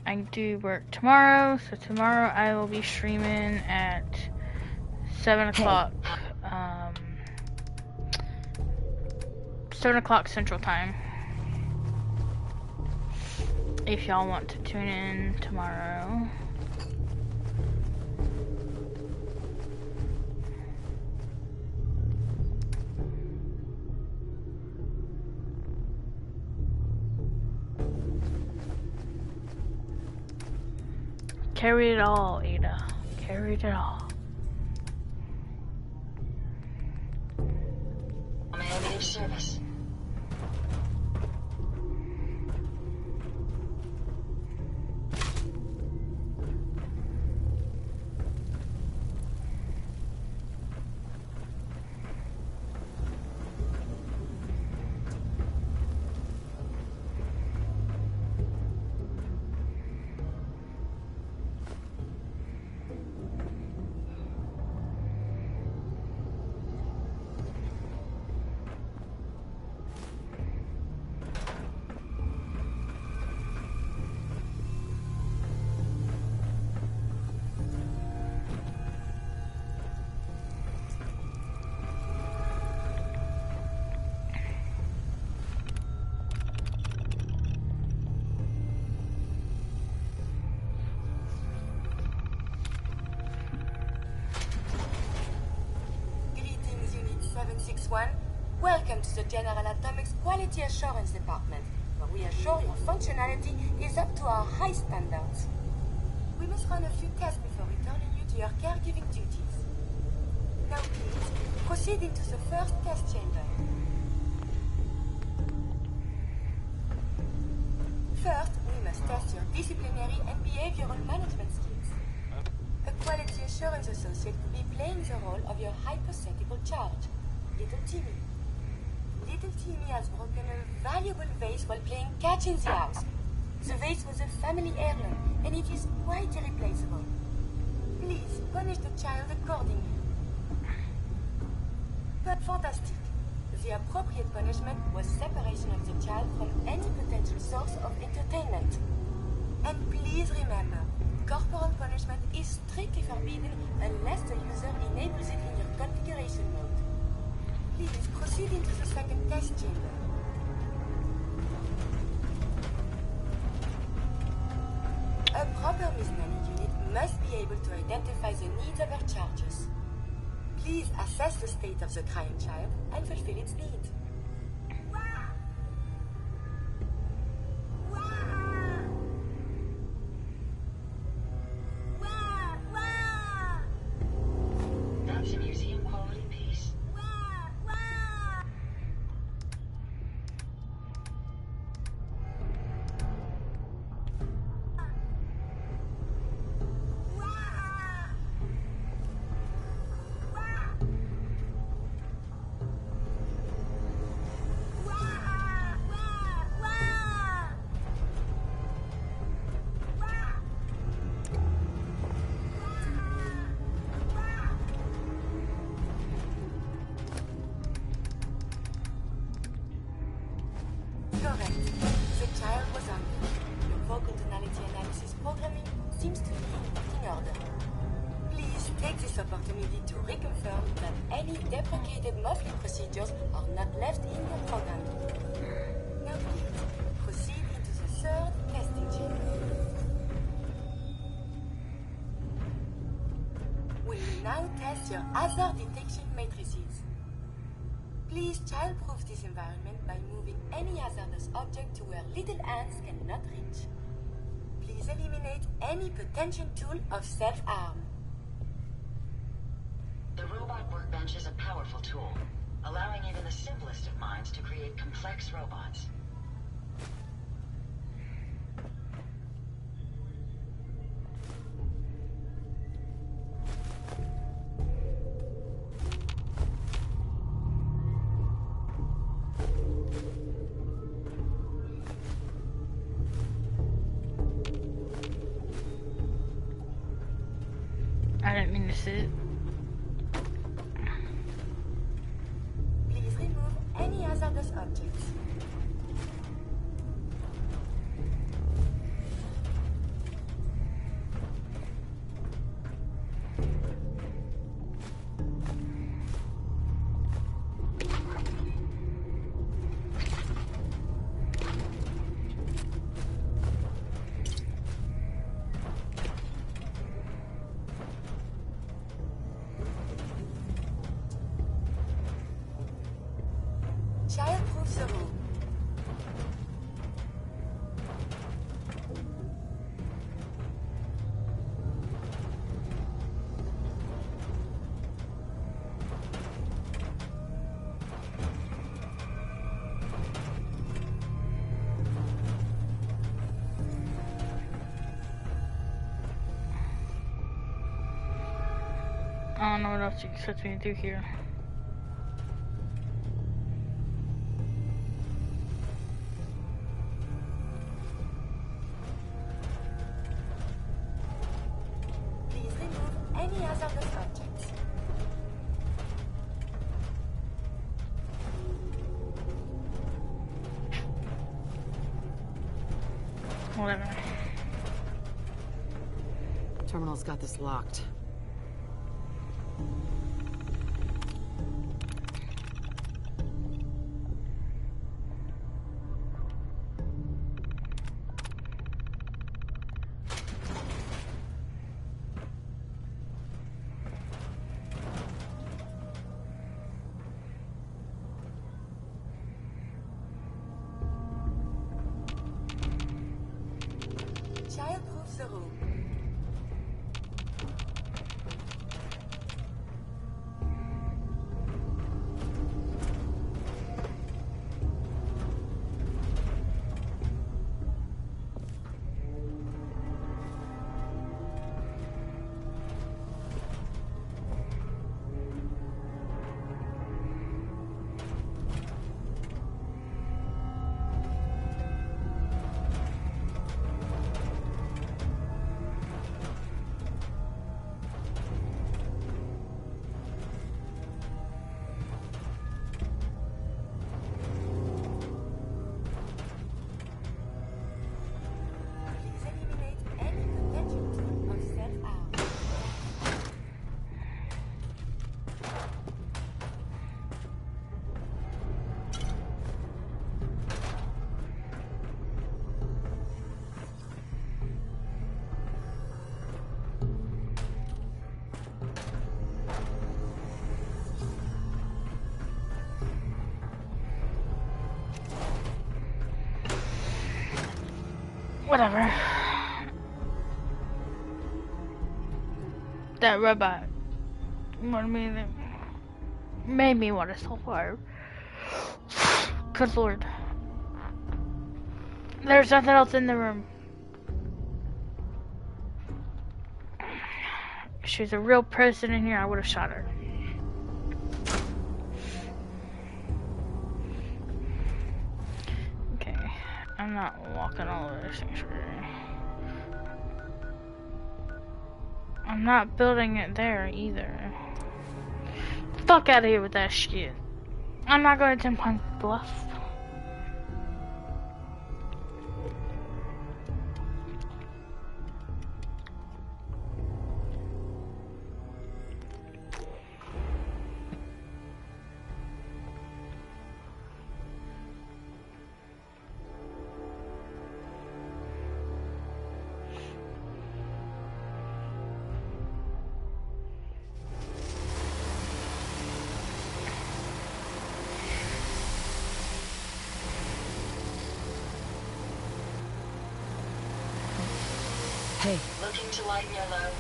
[SPEAKER 1] I do work tomorrow, so tomorrow I will be streaming at 7 o'clock. 7 o'clock Central Time. If y'all want to tune in tomorrow. Carry it all, Ada. Carry it all.
[SPEAKER 15] May I be of service?
[SPEAKER 6] Greetings, Unit 761. Welcome to the General Atomics Quality Assurance Department, where we assure your functionality is up to our high standards. We must run a few tests before returning you to your caregiving duties. Now please, proceed into the first test chamber. First, we must test your disciplinary and behavioral management skills. A quality assurance associate could be playing the role of your hypothetical charge, Little Timmy. Little Timmy has broken a valuable vase while playing catch in the house. The vase was a family heirloom, and it is quite irreplaceable. Please, punish the child accordingly. But fantastic. The appropriate punishment was separation of the child from any potential source of entertainment. And please remember, corporal punishment is strictly forbidden unless the user enables it in your configuration mode. Please proceed into the second test chamber. A proper Miss Nanny unit must be able to identify the needs of her charges. Please assess the state of the crying child and fulfill its needs.
[SPEAKER 15] That's a museum quality piece.
[SPEAKER 6] Correct. The child was under. Your vocal tonality analysis programming seems to be in order. Please take this opportunity to reconfirm that any deprecated muffling procedures are not left in your programming. Now please, proceed into the third testing chamber. We will now test your hazard detection matrices. Please child-proof this environment by moving any hazardous object to where little hands cannot reach. Please eliminate any potential tool of self-harm.
[SPEAKER 15] The robot workbench is a powerful tool, allowing even the simplest of minds to create complex robots.
[SPEAKER 1] I didn't mean to sit.
[SPEAKER 6] Please remove any hazardous objects. Child-proof the room.
[SPEAKER 1] I don't know what else you expect me to do here.
[SPEAKER 6] Please remove any hazardous objects.
[SPEAKER 1] Whatever.
[SPEAKER 19] Terminal's got this locked.
[SPEAKER 6] Child-proof the room. Please eliminate any potential tool of self-harm.
[SPEAKER 1] Whatever. That robot made me want to self-harm. Good lord. There's nothing else in the room. If she was a real person in here, I would have shot her. Okay, I'm not walking all over this sanctuary. I'm not building it there either. Fuck out of here with that shit. I'm not going to Tim Bluff.
[SPEAKER 21] Hey.
[SPEAKER 15] Looking to lighten your load?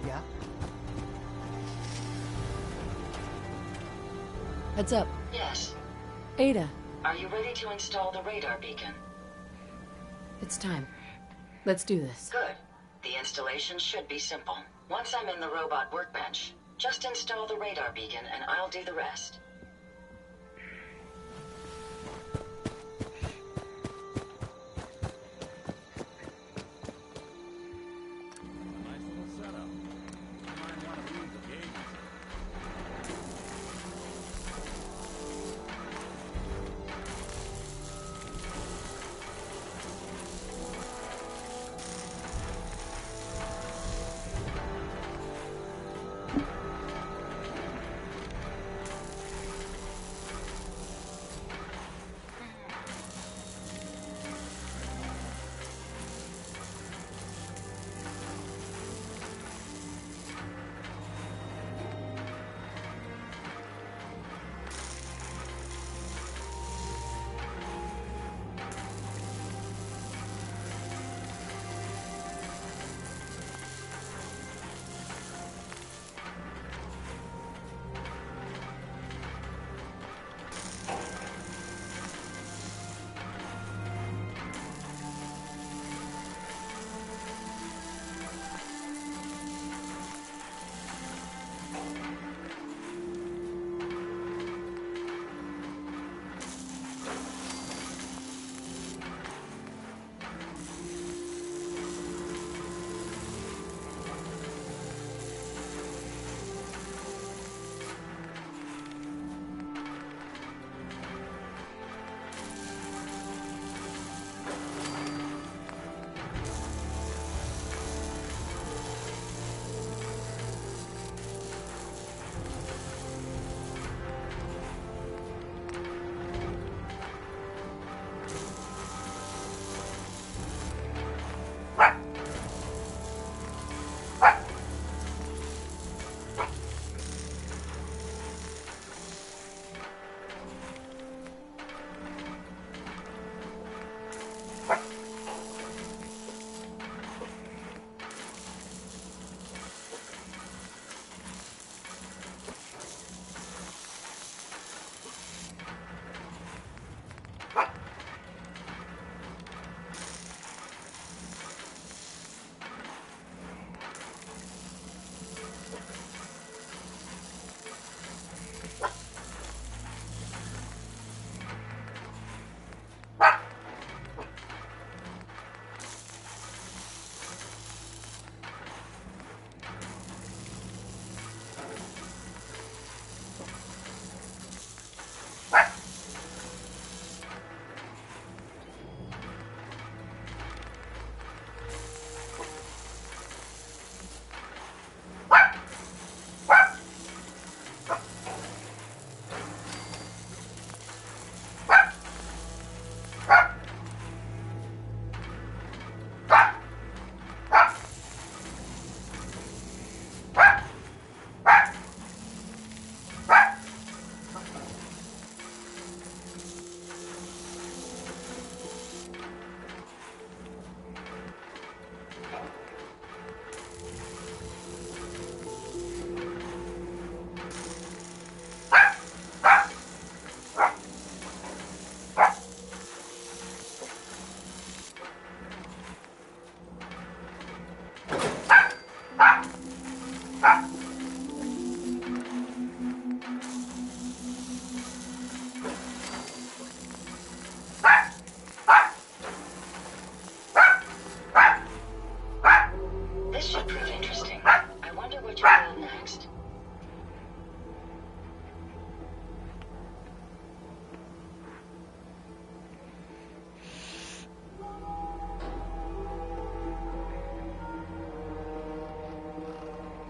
[SPEAKER 10] Yeah?
[SPEAKER 21] Heads up.
[SPEAKER 15] Yes.
[SPEAKER 21] Ada,
[SPEAKER 15] Are you ready to install the radar beacon?
[SPEAKER 21] it's time. Let's do this.
[SPEAKER 15] Good. The installation should be simple. Once I'm in the robot workbench, just install the radar beacon and I'll do the rest.
[SPEAKER 13] Nice little setup. You might want to move the gauges.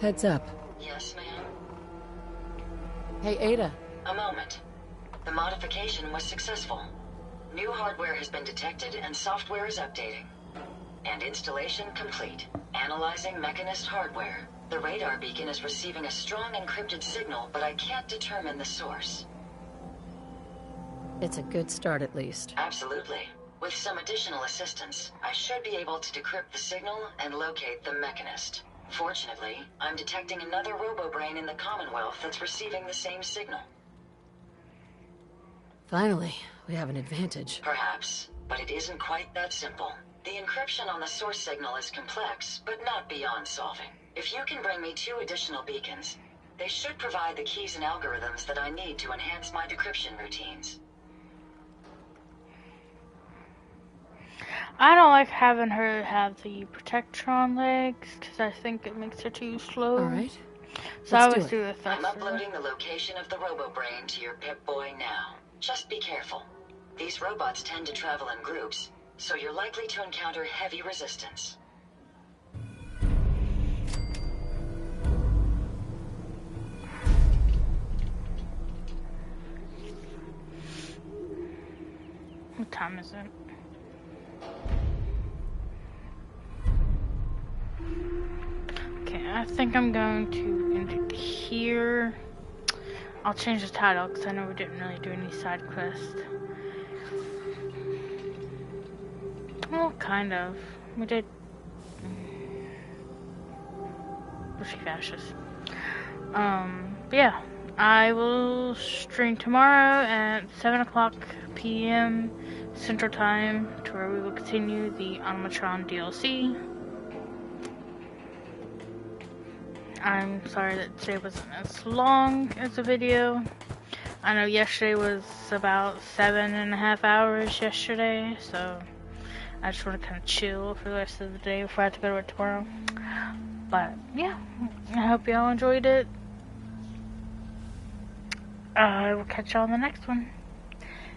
[SPEAKER 19] Heads up.
[SPEAKER 15] Yes, ma'am?
[SPEAKER 19] Hey, Ada.
[SPEAKER 15] A moment. The modification was successful. New hardware has been detected and software is updating. And installation complete. Analyzing Mechanist hardware. The radar beacon is receiving a strong encrypted signal, but I can't determine the source.
[SPEAKER 19] It's a good start, at least.
[SPEAKER 15] Absolutely. With some additional assistance, I should be able to decrypt the signal and locate the Mechanist. Fortunately, I'm detecting another robo-brain in the Commonwealth that's receiving the same signal.
[SPEAKER 19] Finally, we have an advantage.
[SPEAKER 15] Perhaps, but it isn't quite that simple. The encryption on the source signal is complex, but not beyond solving. If you can bring me 2 additional beacons, they should provide the keys and algorithms that I need to enhance my decryption routines.
[SPEAKER 1] I don't like having her have the Protectron legs, because I think it makes her too slow.
[SPEAKER 19] Alright.
[SPEAKER 1] So I always do the thruster.
[SPEAKER 15] I'm uploading the location of the Robo-Brain to your Pip-Boy now. Just be careful. These robots tend to travel in groups, so you're likely to encounter heavy resistance.
[SPEAKER 1] What time is it? Okay, I think I'm going to end it here. I'll change the title because I know we didn't really do any side quests. Well, kind of. We did. Bushy fascist. But yeah, I will stream tomorrow at 7 o'clock p.m. Central Time, to where we will continue the Automatron DLC. I'm sorry that today wasn't as long as a video. I know yesterday was about 7.5 hours yesterday, so I just want to kind of chill for the rest of the day before I have to go to work tomorrow. But yeah, I hope y'all enjoyed it. I will catch y'all on the next one.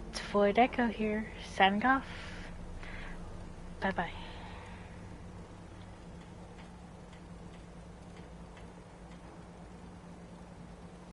[SPEAKER 1] It's Void Echo here, signing off. Bye bye.